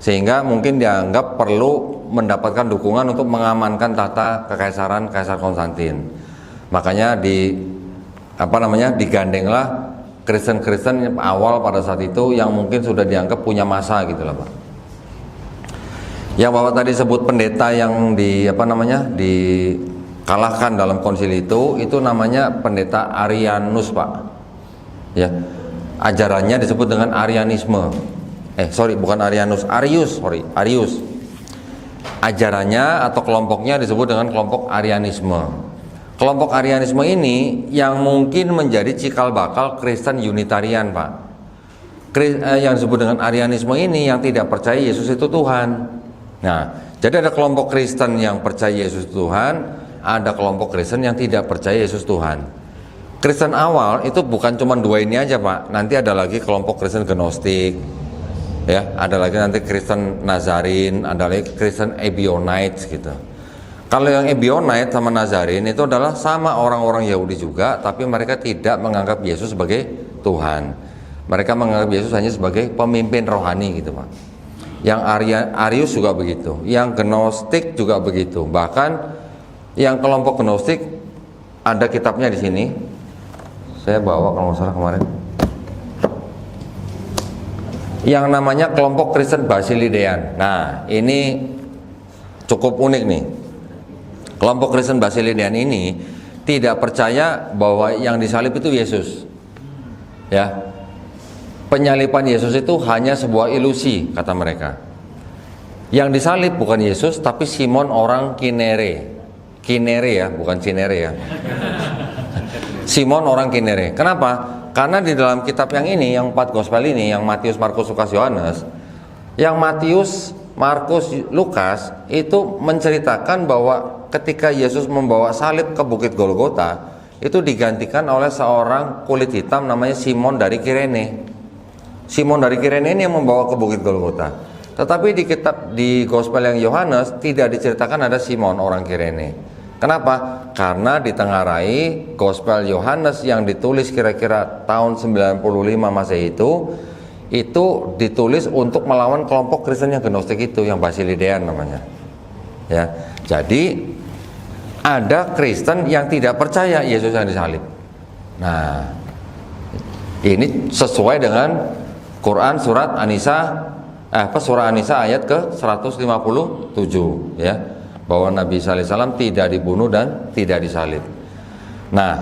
sehingga mungkin dianggap perlu mendapatkan dukungan untuk mengamankan tahta kekaisaran Kaisar Konstantin. Makanya digandenglah Kristen-Kristen awal pada saat itu yang mungkin sudah dianggap punya masa gitu lah, Pak. Yang Bapak tadi sebut pendeta yang dikalahkan dalam konsili itu namanya pendeta Arianus, Pak. Ya. Ajarannya disebut dengan Arianisme. Bukan Arianus, Arius. Ajarannya atau kelompoknya disebut dengan kelompok Arianisme. Kelompok Arianisme ini yang mungkin menjadi cikal bakal Kristen Unitarian, Pak. Yang disebut dengan Arianisme ini yang tidak percaya Yesus itu Tuhan. Nah, jadi ada kelompok Kristen yang percaya Yesus itu Tuhan, ada kelompok Kristen yang tidak percaya Yesus Tuhan. Kristen awal itu bukan cuma dua ini aja, Pak. Nanti ada lagi kelompok Kristen Gnostik, ya, ada lagi nanti Kristen Nazarin, ada lagi Kristen Ebionites gitu. Kalau yang Ebionite sama Nazarin itu adalah sama orang-orang Yahudi juga, tapi mereka tidak menganggap Yesus sebagai Tuhan. Mereka menganggap Yesus hanya sebagai pemimpin rohani gitu, Pak. Yang Arius juga begitu, yang Gnostik juga begitu. Bahkan yang kelompok Gnostik ada kitabnya di sini. Saya bawa kalau nggak salah kemarin. Yang namanya kelompok Kristen Basilidean. Nah, ini cukup unik nih. Kelompok Kristen Basilidean ini tidak percaya bahwa yang disalib itu Yesus. Ya. Penyaliban Yesus itu hanya sebuah ilusi, kata mereka. Yang disalib bukan Yesus, tapi Simon orang Kinere. Kinere ya, bukan Cinere ya. Simon orang Kinere. Kenapa? Karena di dalam kitab yang ini, yang 4 gospel ini, yang Matius, Markus, Lukas, Yohanes, yang Matius, Markus, Lukas itu menceritakan bahwa ketika Yesus membawa salib ke Bukit Golgota, itu digantikan oleh seorang kulit hitam namanya Simon dari Kirene. Simon dari Kirene ini yang membawa ke Bukit Golgota. Tetapi di kitab di Gospel yang Yohanes tidak diceritakan ada Simon orang Kirene. Kenapa? Karena ditengarai Gospel Yohanes yang ditulis kira-kira tahun 95 Masehi itu ditulis untuk melawan kelompok Kristen yang Gnostik itu, yang Basilidean namanya. Ya. Jadi ada Kristen yang tidak percaya Yesus yang disalib. Nah, ini sesuai dengan Quran surat An-Nisa surah An-Nisa ayat ke 157 ya, bahwa Nabi sallallahu alaihi wasallam tidak dibunuh dan tidak disalib. Nah,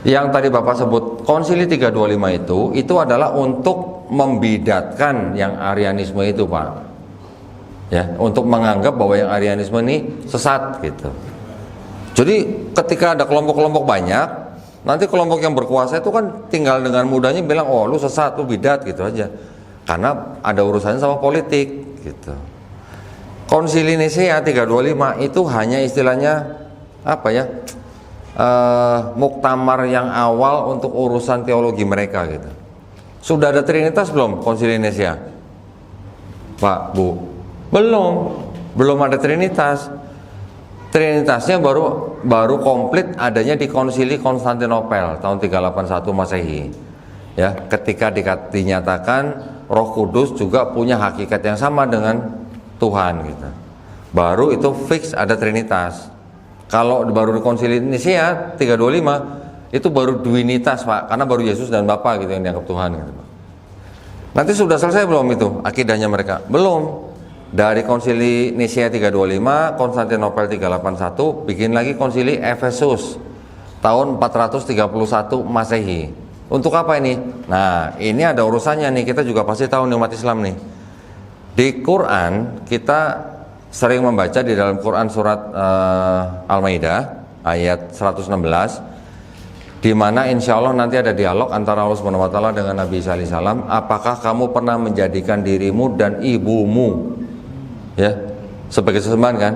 yang tadi Bapak sebut Konsili 325 itu adalah untuk membidatkan yang Arianisme itu, Pak. Ya, untuk menganggap bahwa yang Arianisme ini sesat gitu. Jadi ketika ada kelompok-kelompok banyak, nanti kelompok yang berkuasa itu kan tinggal dengan mudahnya bilang, oh lu sesat, lu bidat gitu aja. Karena ada urusannya sama politik gitu. Konsili Nisea 325 itu hanya istilahnya apa ya? Muktamar yang awal untuk urusan teologi mereka gitu. Sudah ada Trinitas belum Konsili Nisea? Pak, Bu? Belum ada Trinitas. Trinitasnya baru komplit adanya di Konsili Konstantinopel tahun 381 Masehi. Ya, ketika dinyatakan Roh Kudus juga punya hakikat yang sama dengan Tuhan gitu. Baru itu fix ada Trinitas. Kalau baru di Konsili Nisea 325 itu baru duinitas, Pak, karena baru Yesus dan Bapa gitu yang dianggap Tuhan gitu, Pak. Nanti sudah selesai belum itu akidahnya mereka? Belum. Dari Konsili Nisea 325, Konstantinopel 381, bikin lagi Konsili Efesus tahun 431 Masehi. Untuk apa ini? Nah, ini ada urusannya nih, kita juga pasti tahu nih umat Islam nih. Di Quran kita sering membaca di dalam Quran surat Al-Maidah ayat 116, di mana insya Allah nanti ada dialog antara Allah SWT dengan Nabi Isa alaihi salam. Apakah kamu pernah menjadikan dirimu dan ibumu ya sebagai sesembahan kan?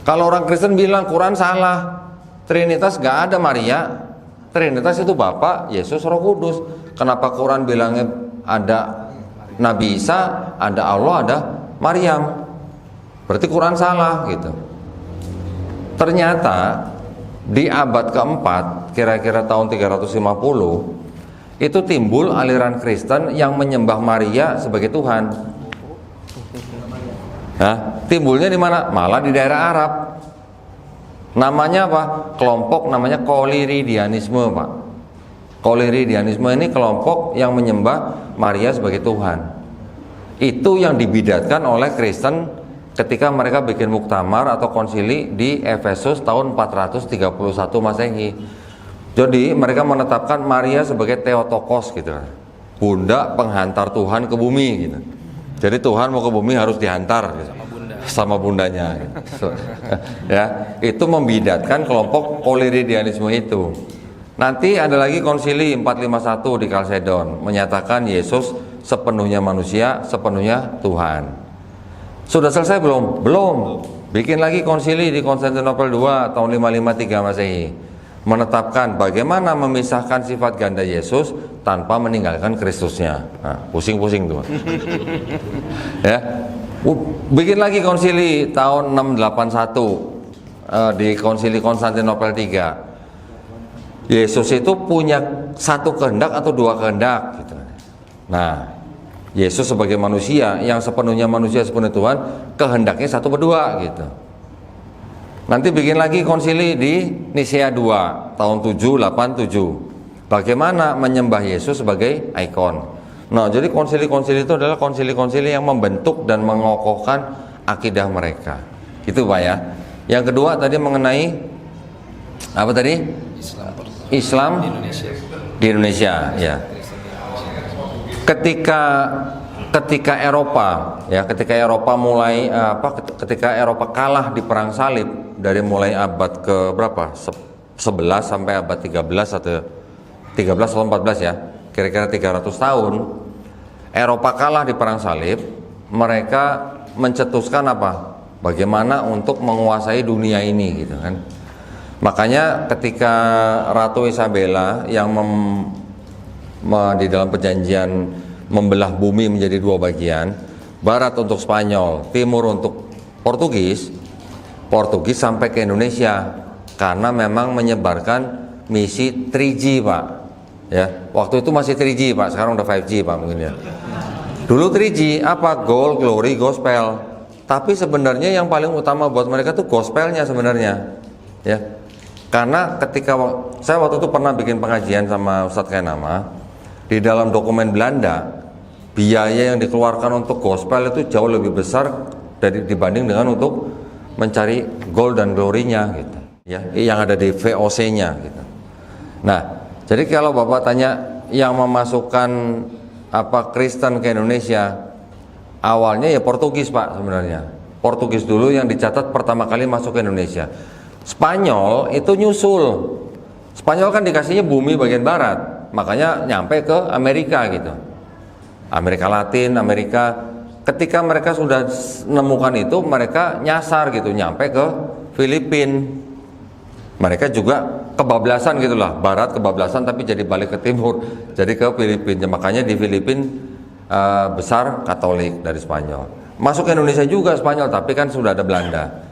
Kalau orang Kristen bilang Quran salah, Trinitas gak ada Maria, Trinitas itu Bapa, Yesus, Roh Kudus. Kenapa Quran bilangnya ada Nabi Isa, ada Allah, ada Maryam? Berarti Quran salah gitu. Ternyata di abad keempat, kira-kira tahun 350, itu timbul aliran Kristen yang menyembah Maria sebagai Tuhan. Nah, timbulnya di mana? Malah di daerah Arab. Namanya apa? Kelompok namanya Koliridianisme, Pak. Koliridianisme ini kelompok yang menyembah Maria sebagai Tuhan. Itu yang dibidatkan oleh Kristen ketika mereka bikin muktamar atau konsili di Efesus tahun 431 Masehi. Jadi mereka menetapkan Maria sebagai Theotokos gitu kan, bunda penghantar Tuhan ke bumi gitu. Jadi Tuhan mau ke bumi harus dihantar gitu, sama bundanya gitu. Ya, itu membidatkan kelompok Koliridianisme itu. Nanti ada lagi konsili 451 di Kalsedon menyatakan Yesus sepenuhnya manusia, sepenuhnya Tuhan. Sudah selesai belum? Belum. Bikin lagi konsili di Konstantinopel II tahun 553 Masehi, menetapkan bagaimana memisahkan sifat ganda Yesus tanpa meninggalkan Kristusnya. Nah, pusing-pusing tuh. Ya. Bikin lagi konsili tahun 681 di konsili Konstantinopel III. Yesus itu punya satu kehendak atau dua kehendak gitu. Nah, Yesus sebagai manusia yang sepenuhnya manusia sepenuhnya Tuhan, kehendaknya satu berdua gitu. Nanti bikin lagi konsili di Nisea II tahun 787. Bagaimana menyembah Yesus sebagai ikon. Nah, jadi konsili-konsili itu adalah konsili-konsili yang membentuk dan mengokohkan akidah mereka. Gitu Pak ya. Yang kedua tadi mengenai apa tadi? Islam di Indonesia ya. Ketika Eropa ya, ketika Eropa mulai ketika Eropa kalah di perang salib dari mulai abad ke berapa? 11 sampai abad 13 atau 14 ya. Kira-kira 300 tahun Eropa kalah di perang salib, mereka mencetuskan apa? Bagaimana untuk menguasai dunia ini gitu kan. Makanya ketika Ratu Isabella yang di dalam perjanjian membelah bumi menjadi dua bagian, barat untuk Spanyol, timur untuk Portugis sampai ke Indonesia karena memang menyebarkan misi 3G Pak ya. Waktu itu masih 3G Pak, sekarang udah 5G Pak mungkin ya. Dulu 3G apa? Gold, glory, gospel. Tapi sebenarnya yang paling utama buat mereka tuh gospelnya sebenarnya ya. Karena ketika saya waktu itu pernah bikin pengajian sama Ustadz Kainama, di dalam dokumen Belanda biaya yang dikeluarkan untuk gospel itu jauh lebih besar dibanding dengan untuk mencari gold dan glory-nya gitu ya, yang ada di VOC-nya gitu. Nah, jadi kalau Bapak tanya yang memasukkan apa Kristen ke Indonesia, awalnya ya Portugis Pak sebenarnya. Portugis dulu yang dicatat pertama kali masuk ke Indonesia. Spanyol itu nyusul. Spanyol kan dikasihnya bumi bagian barat, makanya nyampe ke Amerika gitu. Amerika Latin, Amerika. Ketika mereka sudah menemukan itu, mereka nyasar gitu, nyampe ke Filipina. Mereka juga kebablasan gitulah, barat kebablasan tapi jadi balik ke timur, jadi ke Filipina. Makanya di Filipina besar Katolik dari Spanyol. Masuk ke Indonesia juga Spanyol, tapi kan sudah ada Belanda.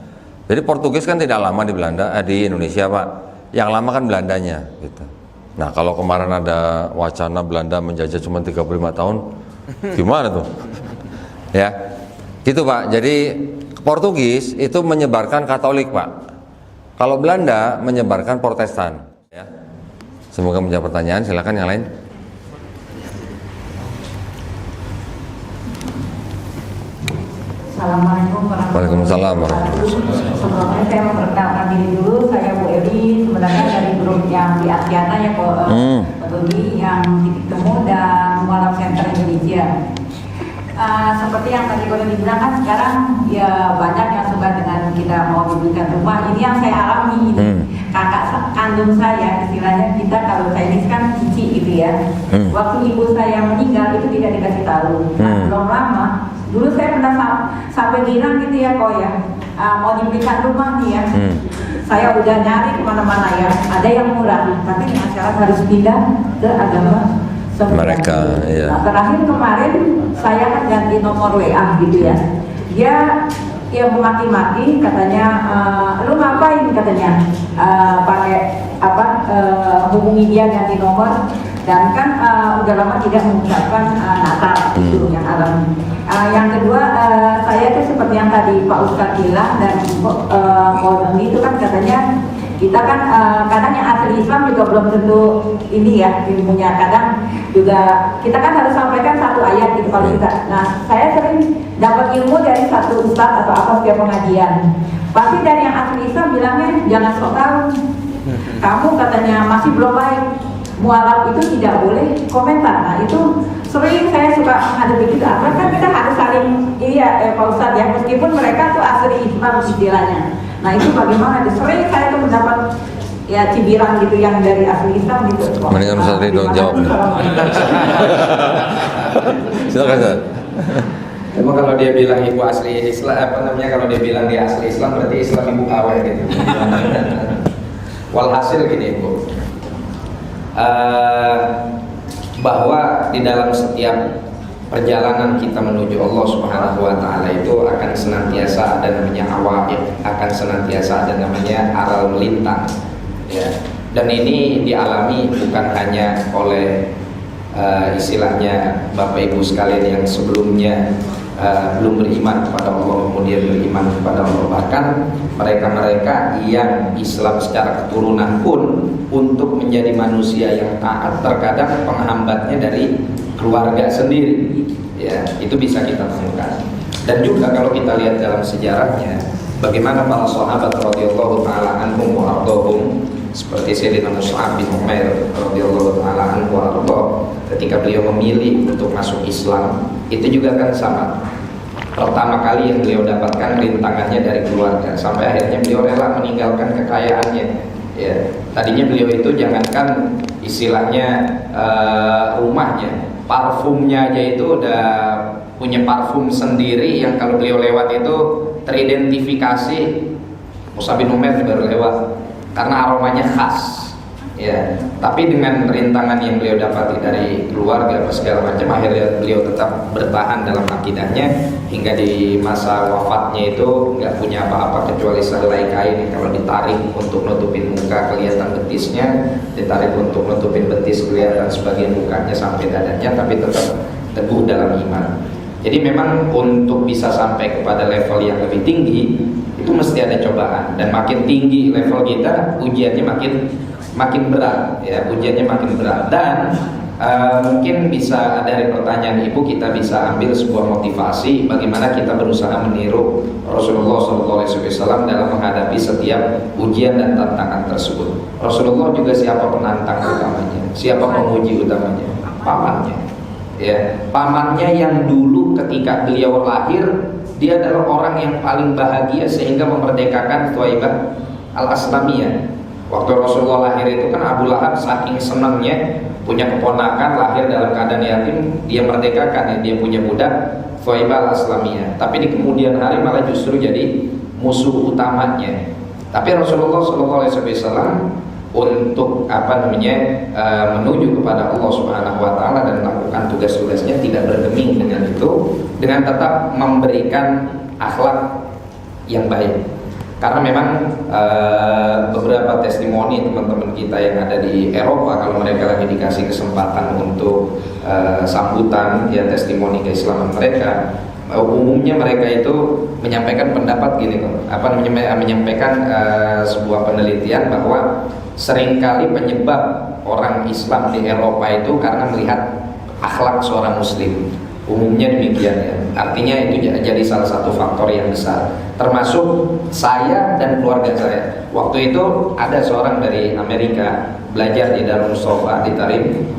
Jadi Portugis kan tidak lama di Belanda, di Indonesia Pak. Yang lama kan Belandanya gitu. Nah, kalau kemarin ada wacana Belanda menjajah cuma 35 tahun, gimana tuh? Ya. Gitu Pak. Jadi Portugis itu menyebarkan Katolik Pak. Kalau Belanda menyebarkan Protestan ya. Semoga menjawab pertanyaan, silakan yang lain. Assalamualaikum Waalaikumsalam warahmatullahi wabarakatuh. Sebelumnya saya memperkenalkan diri dulu, saya Bu Eli, sebenarnya dari grup yang di Aksiana ya Pak Budi, yang titik temu dan Mualaf Center Indonesia. Seperti yang tadi Kono dibilang kan sekarang ya banyak yang suka dengan kita mau diberikan rumah. Ini yang saya alami ini. Kakak kandung saya, istilahnya kita kalau saya ini kan cici gitu ya. Waktu ibu saya meninggal itu tidak dikasih tahu. Nah, belum lama dulu saya pernah sampai bilang gitu ya kok ya, mau diberikan rumah nih ya. Saya udah nyari kemana-mana ya, ada yang murah, tapi dengan syarat harus pindah ke agama mereka ya. Nah, terakhir kemarin saya kan ganti nomor WA gitu ya. Dia memaki-maki katanya, lu ngapain katanya, pakai apa, hubungi dia ganti nomor. Dan kan udah lama tidak mengucapkan Natal itu yang alami. Yang kedua, saya tuh seperti yang tadi Pak Ustadz bilang dan Pak itu kan katanya kita kan kadang yang asli Islam juga belum tentu ini ya ilmunya, kadang juga kita kan harus sampaikan satu ayat gitu kalau kita. Nah, saya sering dapat ilmu dari satu ustadz atau apa setiap pengajian. Pasti dari yang asli Islam bilangnya jangan sok tahu. Kamu katanya masih belum baik. Mualaf itu tidak boleh komentar. Nah itu sering saya suka menghadapi itu. Kan kita harus saling Pak Ustadz ya, meskipun mereka tuh asli Islam istilahnya. Nah itu bagaimana? Sering saya tuh mendapat ya cibiran gitu yang dari asli Islam gitu. Mendingan Ustaz Ridho jawab. Silakan Ustaz. Emang kalau dia bilang ibu asli Islam, kalau dia bilang dia asli Islam berarti Islam ibu KW gitu. Walhasil gini ibu, bahwa di dalam setiap perjalanan kita menuju Allah Subhanahu wa taala itu akan senantiasa ada namanya awaiq, akan senantiasa ada namanya aral melintang. Ya. Dan ini dialami bukan hanya oleh istilahnya Bapak Ibu sekalian yang sebelumnya belum beriman kepada Allah kemudian beriman kepada Allah, bahkan mereka-mereka yang Islam secara keturunan pun untuk menjadi manusia yang taat terkadang penghambatnya dari keluarga sendiri, ya itu bisa kita temukan. Dan juga kalau kita lihat dalam sejarahnya bagaimana para sahabat radhiyallahu taala anhum wa ardhahum seperti Sayyidina Mus'ab bin Umair radhiyallahu taala anhu wa ardhah, ketika beliau memilih untuk masuk Islam itu juga kan sama. Pertama kali yang beliau dapatkan rintangannya dari keluarga, sampai akhirnya beliau rela meninggalkan kekayaannya. Ya, tadinya beliau itu jangankan istilahnya rumahnya, parfumnya aja itu udah punya parfum sendiri yang kalau beliau lewat itu teridentifikasi Mus'ab bin Umair baru lewat karena aromanya khas. Ya, tapi dengan rintangan yang beliau dapati dari keluarga segala macam, akhirnya beliau tetap bertahan dalam akidahnya hingga di masa wafatnya itu nggak punya apa-apa kecuali sehelai kain yang kalau ditarik untuk nutupin muka kelihatan betisnya, ditarik untuk nutupin betis kelihatan sebagian mukanya sampai dadanya, tapi tetap teguh dalam iman. Jadi memang untuk bisa sampai kepada level yang lebih tinggi itu mesti ada cobaan, dan makin tinggi level kita ujiannya makin berat, ya ujiannya makin berat. Dan mungkin bisa dari pertanyaan ibu kita bisa ambil sebuah motivasi bagaimana kita berusaha meniru Rasulullah SAW dalam menghadapi setiap ujian dan tantangan tersebut. Rasulullah juga siapa penantang utamanya, siapa penguji utamanya? Pamannya. Ya, pamannya yang dulu ketika beliau lahir dia adalah orang yang paling bahagia sehingga memerdekakan Thaibah al-Aslamiyah. Waktu Rasulullah lahir itu kan Abu Lahab saking senangnya punya keponakan lahir dalam keadaan yatim, dia merdekakan, ya, dia punya budak Thaibah al-Aslamiyah. Tapi di kemudian hari malah justru jadi musuh utamanya. Tapi Rasulullah SAW untuk menuju kepada Allah Subhanahu wa taala dan melakukan tugas-tugasnya tidak bergeming dengan itu, dengan tetap memberikan akhlak yang baik. Karena memang beberapa testimoni teman-teman kita yang ada di Eropa, kalau mereka lagi dikasih kesempatan untuk sambutan ya testimoni keislaman mereka, umumnya mereka itu menyampaikan pendapat gini kok, menyampaikan sebuah penelitian bahwa seringkali penyebab orang Islam di Eropa itu karena melihat akhlak seorang muslim. Umumnya demikian ya. Artinya itu jadi salah satu faktor yang besar. Termasuk saya dan keluarga saya. Waktu itu ada seorang dari Amerika belajar di Darul Mustafa di Tarim,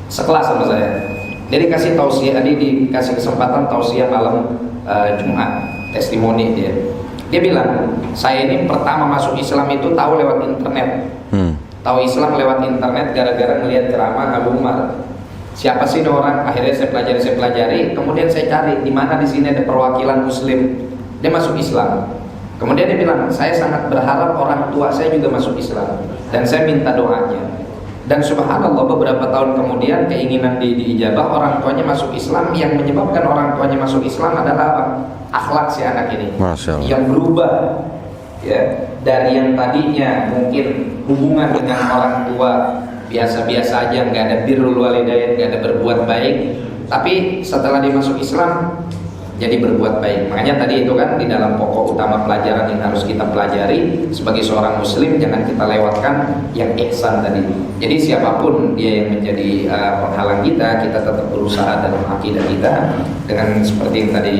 sekelas sama saya. Dia dikasih tausiah, dikasih kesempatan tausiah malam Jumat, testimoni dia. Dia bilang, saya ini pertama masuk Islam itu tahu lewat internet. Tahu Islam lewat internet gara-gara ngelihat ceramah Abu Umar. Siapa sih ini orang? Akhirnya saya pelajari, kemudian saya cari di mana di sini ada perwakilan muslim. Dia masuk Islam. Kemudian dia bilang, saya sangat berharap orang tua saya juga masuk Islam dan saya minta doanya. Dan subhanallah beberapa tahun kemudian keinginan diijabah, orang tuanya masuk Islam. Yang menyebabkan orang tuanya masuk Islam adalah apa? Akhlak si anak ini yang berubah, ya, dari yang tadinya mungkin hubungan dengan orang tua biasa-biasa aja, nggak ada birrul walidain, nggak ada berbuat baik. Tapi setelah dia masuk Islam, Jadi berbuat baik. Makanya tadi itu kan di dalam pokok utama pelajaran yang harus kita pelajari sebagai seorang muslim, jangan kita lewatkan yang ihsan tadi. Jadi siapapun dia yang menjadi penghalang kita tetap berusaha dalam akidah kita dengan seperti yang tadi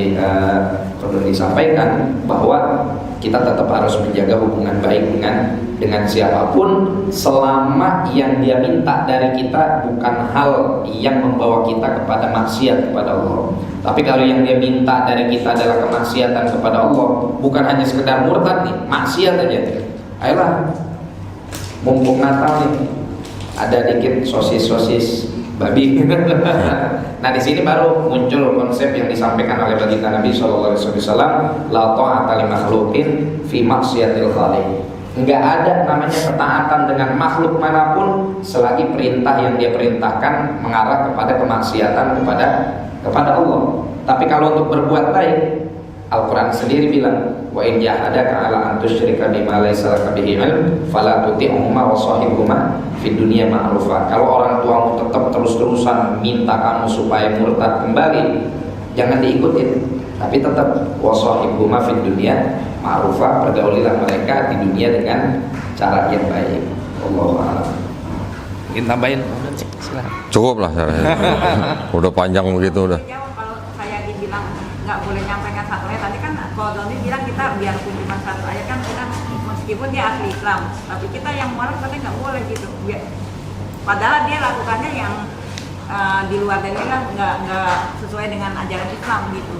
perlu disampaikan, bahwa kita tetap harus menjaga hubungan baik dengan siapapun selama yang dia minta dari kita bukan hal yang membawa kita kepada maksiat kepada Allah. Tapi kalau yang dia minta dari kita adalah kemaksiatan kepada Allah, bukan hanya sekedar murtad nih, maksiat aja. Ayolah, mumpung Natal nih, ada dikit sosis babi. Nah di sini baru muncul konsep yang disampaikan oleh baginda Nabi SAW, la ta'ata li makhluqin fi maksiatil khaliq. Enggak ada namanya ketaatan dengan makhluk manapun selagi perintah yang dia perintahkan mengarah kepada kemaksiatan kepada Allah. Tapi kalau untuk berbuat baik, Al-Quran sendiri bilang, wa in jahadaka ala an tusyrika bima laysa laka bihi ilm fala tuti'huma wa shahibhuma fid dunya ma'rufa. Kalau orang tuamu tetap terus-terusan minta kamu supaya murtad kembali, jangan diikutin, tapi tetap wa shahibhuma fid dunya ma'rufa, pergaulilah mereka di dunia dengan cara yang baik. Allahu a'lam. Mungkin tambahin, silakan. Cukup lah, udah panjang begitu udah. Jawab kalau saya dibilang nggak boleh nyampaikan satu ayat, tadi kan kalau Doni bilang kita biarpun cuma satu ayat kan kita meskipun dia ahli Islam, tapi kita yang mualaf katanya nggak boleh gitu. Padahal dia lakukannya yang di luar dari Islam, nggak sesuai dengan ajaran Islam gitu.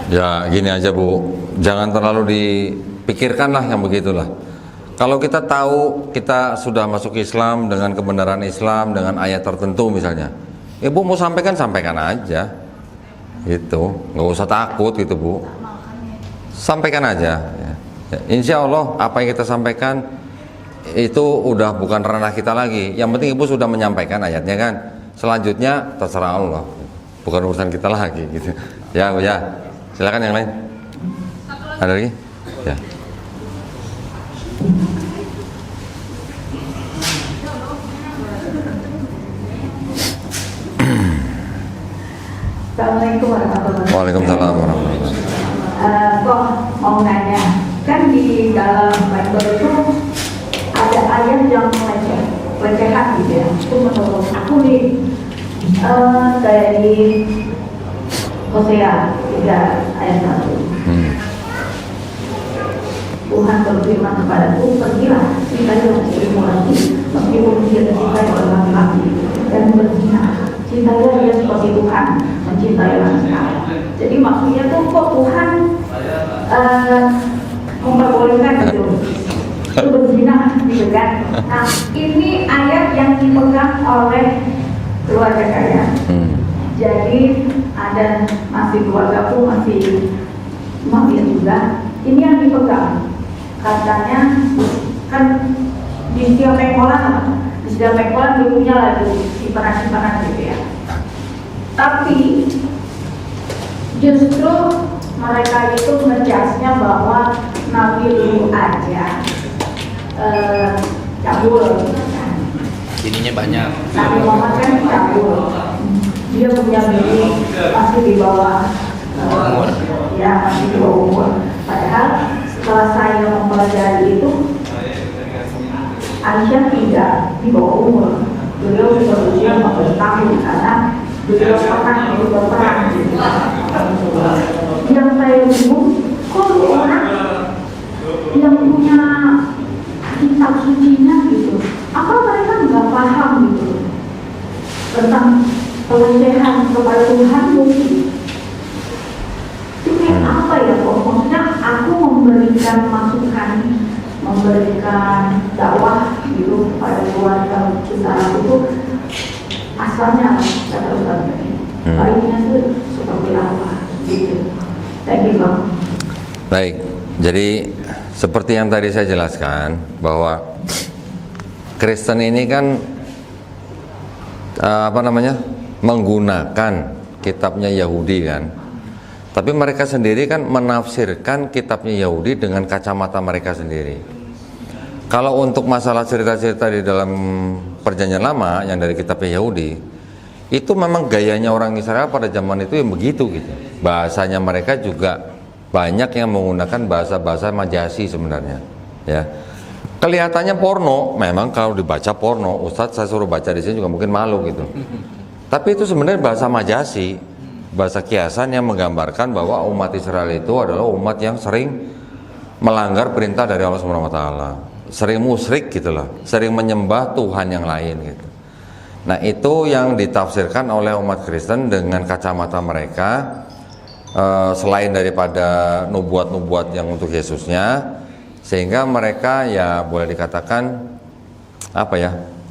Ya gini aja Bu, jangan terlalu dipikirkan lah yang begitulah. Kalau kita tahu kita sudah masuk Islam dengan kebenaran Islam, dengan ayat tertentu misalnya, Ibu mau sampaikan aja, gitu, nggak usah takut gitu Bu, sampaikan aja. Ya. Insya Allah apa yang kita sampaikan itu udah bukan ranah kita lagi. Yang penting Ibu sudah menyampaikan ayatnya kan. Selanjutnya terserah Allah, bukan urusan kita lagi gitu. Ya Bu ya, silakan yang lain. Ada lagi? Ya. Assalamualaikum warahmatullahi wabarakatuh. Waalaikumsalam warahmatullahi wabarakatuh. Kok mau nanya, kan di dalam Bible itu ada ayat yang pelecehan gitu ya. Itu menurut aku nih dari Hosea 3 ayat 1. Tuhan berfirman kepadaku, pergilah, cintailah istrimu lagi, meskipun dia dicintai oleh laki-laki, dan berzina. Cintailah dia seperti Tuhan mencintai wanita. Jadi maksudnya tuh kok Tuhan memperbolehkan gitu itu berzina gitu kan. Nah ini ayat yang dipegang oleh keluarga saya. Jadi ada masih keluargaku masih mampir juga. Ini yang dipegang. Katanya kan di setiap pengkolan dia punya lagu simpanan gitu ya. Tapi justru mereka itu ngejasnya bahwa Nabi dulu aja cabul. Ininya banyak. Nabi Muhammad kan cabul. Dia punya bini masih di bawah umur. Ya masih di bawah umur. Padahal setelah saya mempelajari itu Aisyah tidak di bawah umur. Beliau sudah berusia 15 tahun karena beliau pernah ikut berperang. Yang saya bingung, kok orang yang punya kitab sucinya gitu, apa mereka nggak paham gitu tentang pelecehan kepada Tuhan mungkin? Itu apa ya kok? Maksudnya aku memberikan masukan, memberikan dakwah gitu pada keluarga besar itu asalnya kata Ustaz ini baiknya tuh seperti apa gitu. Thank you Bang. Baik, jadi seperti yang tadi saya jelaskan bahwa Kristen ini kan menggunakan kitabnya Yahudi kan. Tapi mereka sendiri kan menafsirkan kitabnya Yahudi dengan kacamata mereka sendiri. Kalau untuk masalah cerita-cerita di dalam Perjanjian Lama yang dari kitabnya Yahudi, itu memang gayanya orang Israel pada zaman itu yang begitu gitu. Bahasanya mereka juga banyak yang menggunakan bahasa-bahasa Majasi sebenarnya, ya. Kelihatannya porno, memang kalau dibaca porno, Ustadz saya suruh baca di sini juga mungkin malu gitu. Tapi itu sebenarnya bahasa Majasi, bahasa kiasan yang menggambarkan bahwa umat Israel itu adalah umat yang sering melanggar perintah dari Allah Subhanahu wa taala, sering musyrik gitulah, sering menyembah Tuhan yang lain gitu. Nah, itu yang ditafsirkan oleh umat Kristen dengan kacamata mereka, selain daripada nubuat-nubuat yang untuk Yesusnya, sehingga mereka ya boleh dikatakan apa ya,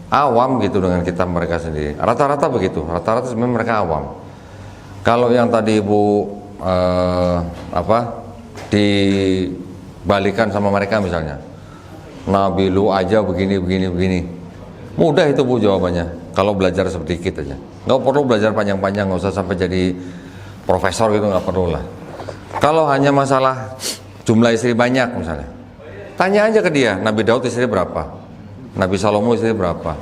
awam gitu dengan kitab mereka sendiri. Rata-rata begitu, rata-rata sebenarnya mereka awam. Kalau yang tadi Ibu dibalikan sama mereka misalnya, Nabi lu aja begini, mudah itu Bu jawabannya. Kalau belajar sedikit aja, nggak perlu belajar panjang-panjang, nggak usah sampai jadi profesor gitu, nggak perlu lah. Kalau hanya masalah jumlah istri banyak misalnya, tanya aja ke dia, Nabi Daud istri berapa, Nabi Salomo istri berapa,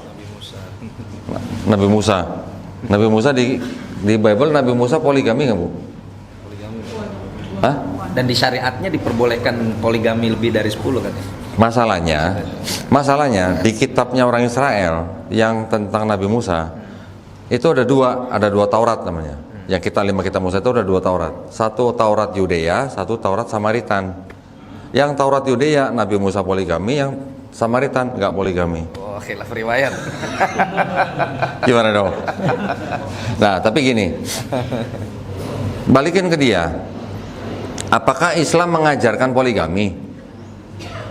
Nabi Musa di Bible Nabi Musa poligami nggak Bu? Hah? Dan di syariatnya diperbolehkan poligami lebih dari 10 katanya. Masalahnya di kitabnya orang Israel yang tentang Nabi Musa itu ada dua Taurat namanya. Yang lima kitab Musa itu ada 2 Taurat. Satu Taurat Yudea, satu Taurat Samaritan. Yang Taurat Yudea Nabi Musa poligami, yang Samaritan nggak poligami. Oh, khilaf riwayat. Gimana dong? Nah, tapi gini, balikin ke dia. Apakah Islam mengajarkan poligami?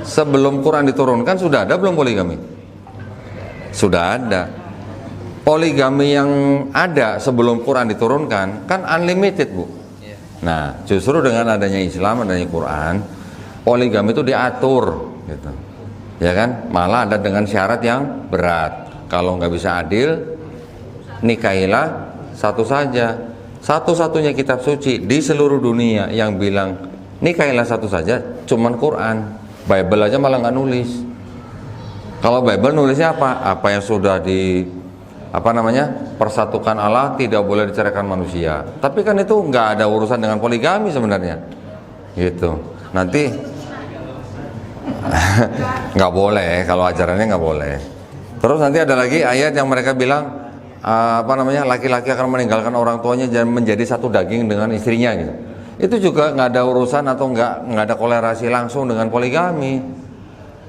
Sebelum Quran diturunkan sudah ada belum poligami? Sudah ada. Poligami yang ada sebelum Quran diturunkan kan unlimited Bu. Nah, justru dengan adanya Islam, adanya Quran, poligami itu diatur gitu. Ya kan? Malah ada dengan syarat yang berat. Kalau nggak bisa adil, nikahilah satu saja. Satu-satunya kitab suci di seluruh dunia yang bilang nikahilah satu saja cuman Quran. Bible aja malah nggak nulis. Kalau Bible nulisnya apa? Apa yang sudah persatukan Allah tidak boleh diceraikan manusia. Tapi kan itu nggak ada urusan dengan poligami sebenarnya. Gitu. Nanti nggak boleh, kalau ajarannya nggak boleh. Terus nanti ada lagi ayat yang mereka bilang laki-laki akan meninggalkan orang tuanya dan menjadi satu daging dengan istrinya gitu. Itu juga nggak ada urusan atau nggak ada kolerasi langsung dengan poligami.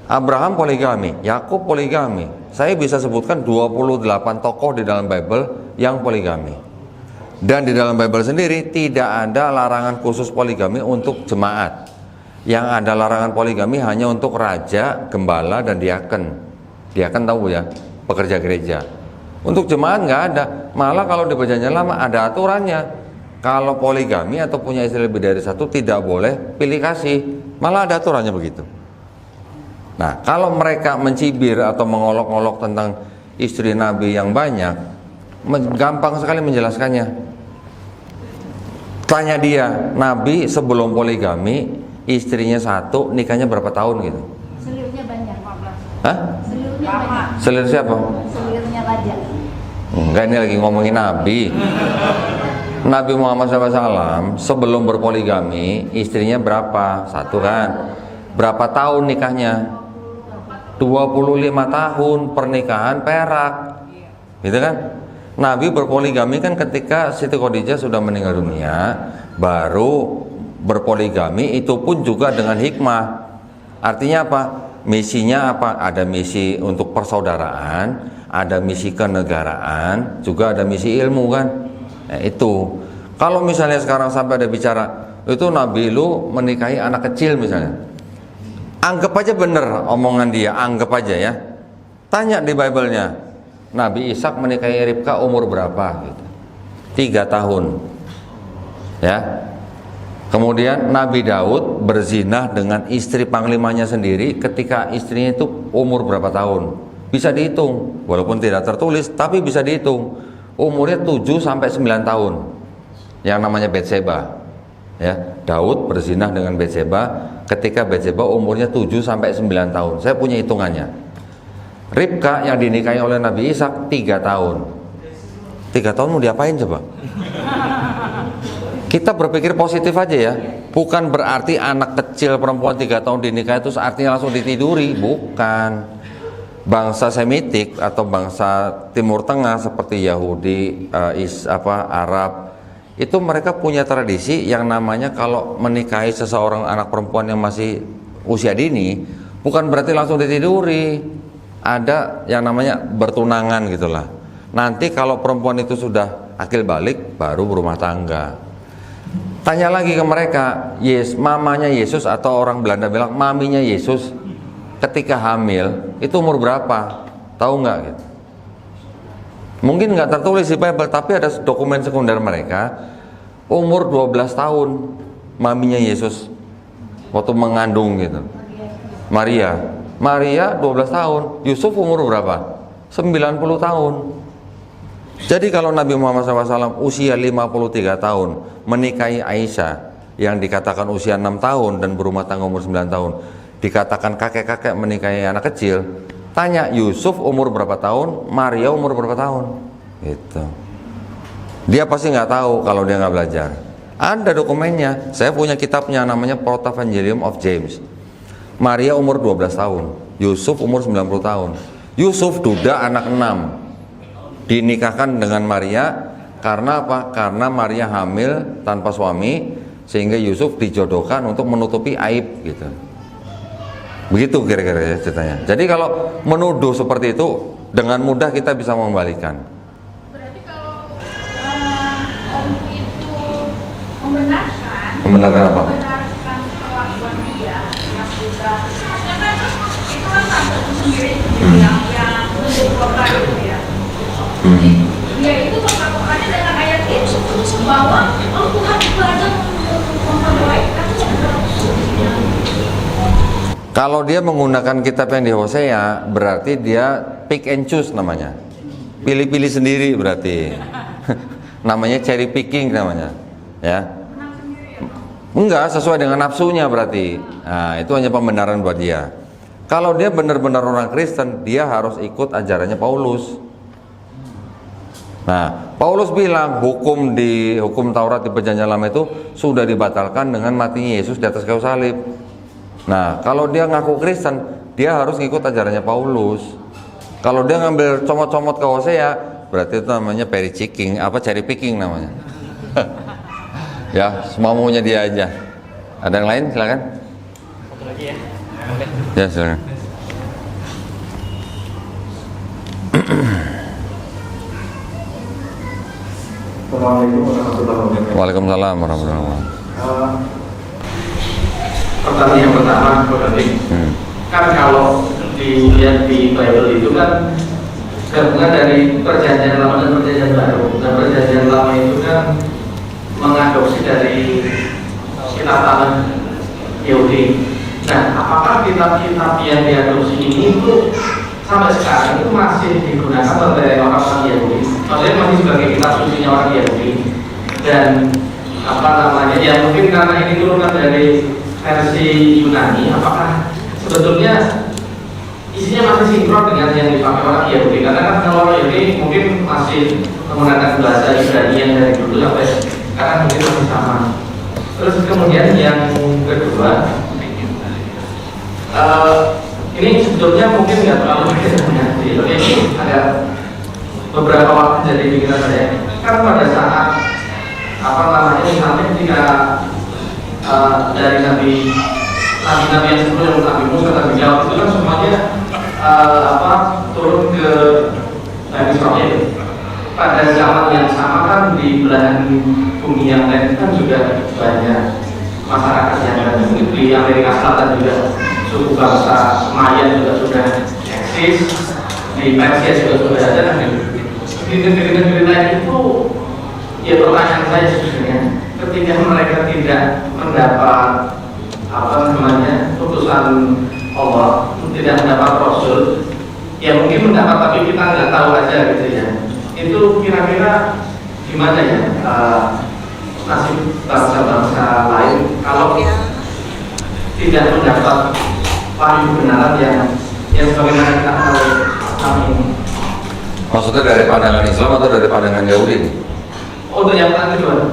Abraham poligami, Yakub poligami. Saya bisa sebutkan 28 tokoh di dalam Bible yang poligami. Dan di dalam Bible sendiri tidak ada larangan khusus poligami untuk jemaat. Yang ada larangan poligami hanya untuk raja, gembala, dan diaken. Diaken tahu ya, pekerja gereja. Untuk jemaat nggak ada. Malah kalau di Perjanjian Lama ada aturannya. Kalau poligami atau punya istri lebih dari satu tidak boleh pilih kasih. Malah ada aturannya begitu. Nah, kalau mereka mencibir atau mengolok-olok tentang istri Nabi yang banyak, gampang sekali menjelaskannya. Tanya dia, Nabi sebelum poligami istrinya satu, nikahnya berapa tahun gitu? Selirnya banyak. Hah? Selirnya banyak. Selir siapa? Selirnya raja. Enggak, ini lagi ngomongin Nabi. Nabi Muhammad SAW sebelum berpoligami istrinya berapa? Satu kan? Berapa tahun nikahnya? 25 tahun pernikahan perak, gitu kan? Nabi berpoligami kan ketika Siti Khadijah sudah meninggal dunia, baru berpoligami, itu pun juga dengan hikmah. Artinya apa? Misinya apa? Ada misi untuk persaudaraan, ada misi kenegaraan, juga ada misi ilmu kan? Nah, itu. Kalau misalnya sekarang sampai ada bicara itu Nabi lu menikahi anak kecil misalnya, anggap aja bener omongan dia, anggap aja ya. Tanya di Bible-nya, Nabi Ishak menikahi Ribka umur berapa? Gitu. 3 tahun. Ya. Kemudian Nabi Daud berzinah dengan istri panglimanya sendiri ketika istrinya itu umur berapa tahun? Bisa dihitung, walaupun tidak tertulis, tapi bisa dihitung. Umurnya 7 sampai 9 tahun. Yang namanya Betseba. Ya, Daud berzinah dengan Betseba ketika Betseba umurnya 7 sampai 9 tahun. Saya punya hitungannya. Ribka yang dinikahi oleh Nabi Ishak 3 tahun. 3 tahun mau diapain coba? Kita berpikir positif aja ya. Bukan berarti anak kecil perempuan 3 tahun dinikahi itu artinya langsung ditiduri, bukan. Bangsa Semitik atau bangsa Timur Tengah seperti Yahudi, Arab, itu mereka punya tradisi yang namanya kalau menikahi seseorang anak perempuan yang masih usia dini, bukan berarti langsung ditiduri. Ada yang namanya bertunangan gitulah. Nanti kalau perempuan itu sudah akil balik, baru berumah tangga. Tanya lagi ke mereka, mamanya Yesus atau orang Belanda bilang maminya Yesus ketika hamil itu umur berapa? Tahu nggak gitu? Mungkin nggak tertulis di Bible, tapi ada dokumen sekunder mereka umur 12 tahun maminya Yesus waktu mengandung gitu. Maria 12 tahun, Yusuf umur berapa? 90 tahun. Jadi kalau Nabi Muhammad SAW usia 53 tahun menikahi Aisyah yang dikatakan usia 6 tahun dan berumah tangga umur 9 tahun, dikatakan kakek-kakek menikahi anak kecil, tanya Yusuf umur berapa tahun, Maria umur berapa tahun, gitu. Dia pasti nggak tahu kalau dia nggak belajar. Ada dokumennya, saya punya kitabnya namanya Protevangelium of James. Maria umur 12 tahun, Yusuf umur 90 tahun. Yusuf duda anak 6, dinikahkan dengan Maria karena apa? Karena Maria hamil tanpa suami, sehingga Yusuf dijodohkan untuk menutupi aib gitu. Begitu kira-kira ya ceritanya. Jadi kalau menuduh seperti itu dengan mudah kita bisa mengembalikan. Berarti kalau om itu membenarkan Apa? membenarkan kelakuan dia yang sudah itu kan satu sendiri yang korban itu ya. Dia itu melakukannya dengan ayat itu bahwa Tuhan itu aja memperbaikkan. Kalau dia menggunakan kitab yang di Hosea, berarti dia pick and choose namanya. Pilih-pilih sendiri berarti. Namanya cherry picking namanya. Ya. Enggak sesuai dengan nafsunya berarti. Nah, itu hanya pembenaran buat dia. Kalau dia benar-benar orang Kristen, dia harus ikut ajarannya Paulus. Nah, Paulus bilang hukum Taurat di Perjanjian Lama itu sudah dibatalkan dengan matinya Yesus di atas kayu salib. Nah, kalau dia ngaku Kristen, dia harus ngikut ajarannya Paulus. Kalau dia ngambil comot-comot ke Hosea, berarti itu namanya cherry picking namanya. Ya, semua maunya dia aja. Ada yang lain? Silakan. Satu lagi ya. Ya, silakan. Assalamualaikum warahmatullahi wabarakatuh. Waalaikumsalam warahmatullahi wabarakatuh. Pertanyaan yang pertama, kan kalau dilihat di Bible itu kan gabungan dari perjanjian lama dan perjanjian baru. Dan perjanjian lama itu kan mengadopsi dari kitab tangan Yahudi. Nah, apakah kitab-kitab yang diadopsi ini itu sampai sekarang itu masih digunakan oleh orang-orang Yahudi? Maksudnya masih sebagai kitab sucinya orang Yahudi. Dan apa namanya? Ya mungkin karena ini turunan dari versi Yunani, apakah sebetulnya isinya masih sinkron dengan yang dipakai orang Yahudi? Karena kan kalau orang Yahudi mungkin masih menggunakan bahasa Ibrani yang dari dulu sampai sekarang mungkin masih sama. Terus kemudian yang kedua, ini sebetulnya mungkin nggak terlalu berarti, tapi ini ada beberapa waktu jadi pikiran saya. Kan pada saat apa namanya misalnya ketika dari nabi yang sebelum Nabi Musa, Nabi Daud itu kan semuanya turun ke Nabi Israel. Pada zaman yang sama kan di belahan bumi yang lain kan juga banyak masyarakat yang ada. Mungkin di Amerika Selatan juga suku bangsa Maya juga sudah eksis, di Persia juga sudah ada. Di negeri-negeri lain itu ya pertanyaan saya sebenarnya, ketika mereka tidak mendapat putusan Allah, tidak mendapat Rasul, ya mungkin mendapat tapi kita nggak tahu aja gitu ya. Itu kira-kira gimana ya nasib bangsa-bangsa lain kalau tidak mendapat wahyu kebenaran yang sebagaimana kita tahu kami. Maksudnya dari pandangan Islam atau dari pandangan Yahudi nih? Untuk yang kedua,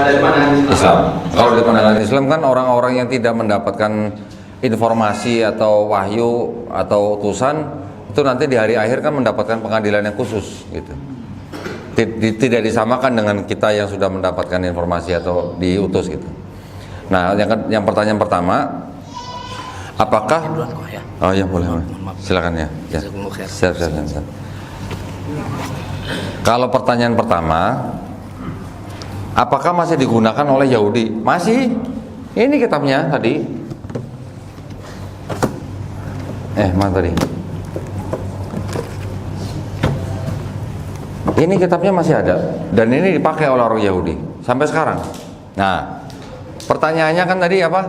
dari pandangan Islam. Kalau dari pandangan Islam kan orang-orang yang tidak mendapatkan informasi atau wahyu atau utusan itu nanti di hari akhir kan mendapatkan pengadilan yang khusus gitu. Tidak disamakan dengan kita yang sudah mendapatkan informasi atau diutus gitu. Nah, yang pertanyaan pertama, apakah? Oh ya boleh. Silakan ya. Siap. Kalau pertanyaan pertama, apakah masih digunakan oleh Yahudi? Masih. Ini kitabnya tadi. Mana tadi? Ini kitabnya masih ada dan ini dipakai oleh orang Yahudi sampai sekarang. Nah, pertanyaannya kan tadi apa?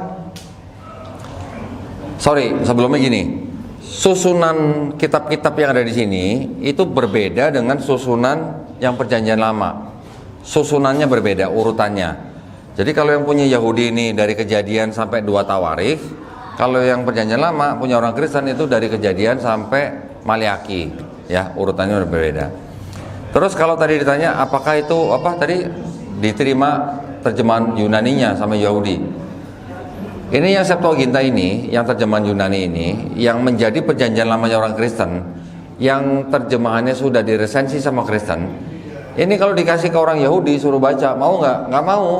Sebelumnya gini. Susunan kitab-kitab yang ada di sini itu berbeda dengan susunan yang perjanjian lama. Susunannya berbeda, urutannya. Jadi kalau yang punya Yahudi ini dari Kejadian sampai 2 Tawarikh, kalau yang perjanjian lama punya orang Kristen itu dari Kejadian sampai Maliaki, ya, urutannya berbeda. Terus kalau tadi ditanya apakah itu tadi diterima terjemahan Yunaninya sama Yahudi. Ini yang Septuaginta ini, yang terjemahan Yunani ini, yang menjadi perjanjian lamanya orang Kristen, yang terjemahannya sudah diresensi sama Kristen. Ini kalau dikasih ke orang Yahudi suruh baca, mau nggak? Nggak mau.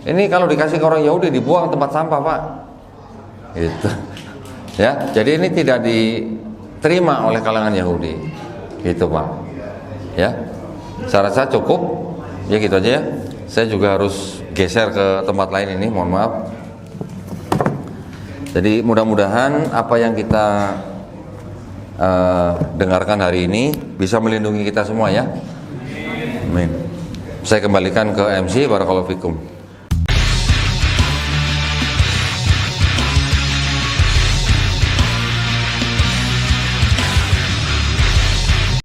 Ini kalau dikasih ke orang Yahudi dibuang tempat sampah, Pak. Gitu. Ya, jadi ini tidak diterima oleh kalangan Yahudi. Gitu, Pak. Ya. Saya rasa cukup. Ya gitu aja ya. Saya juga harus geser ke tempat lain ini, mohon maaf. Jadi mudah-mudahan apa yang kita dengarkan hari ini bisa melindungi kita semua ya. Amin. Saya kembalikan ke MC. Barakallahu fikum.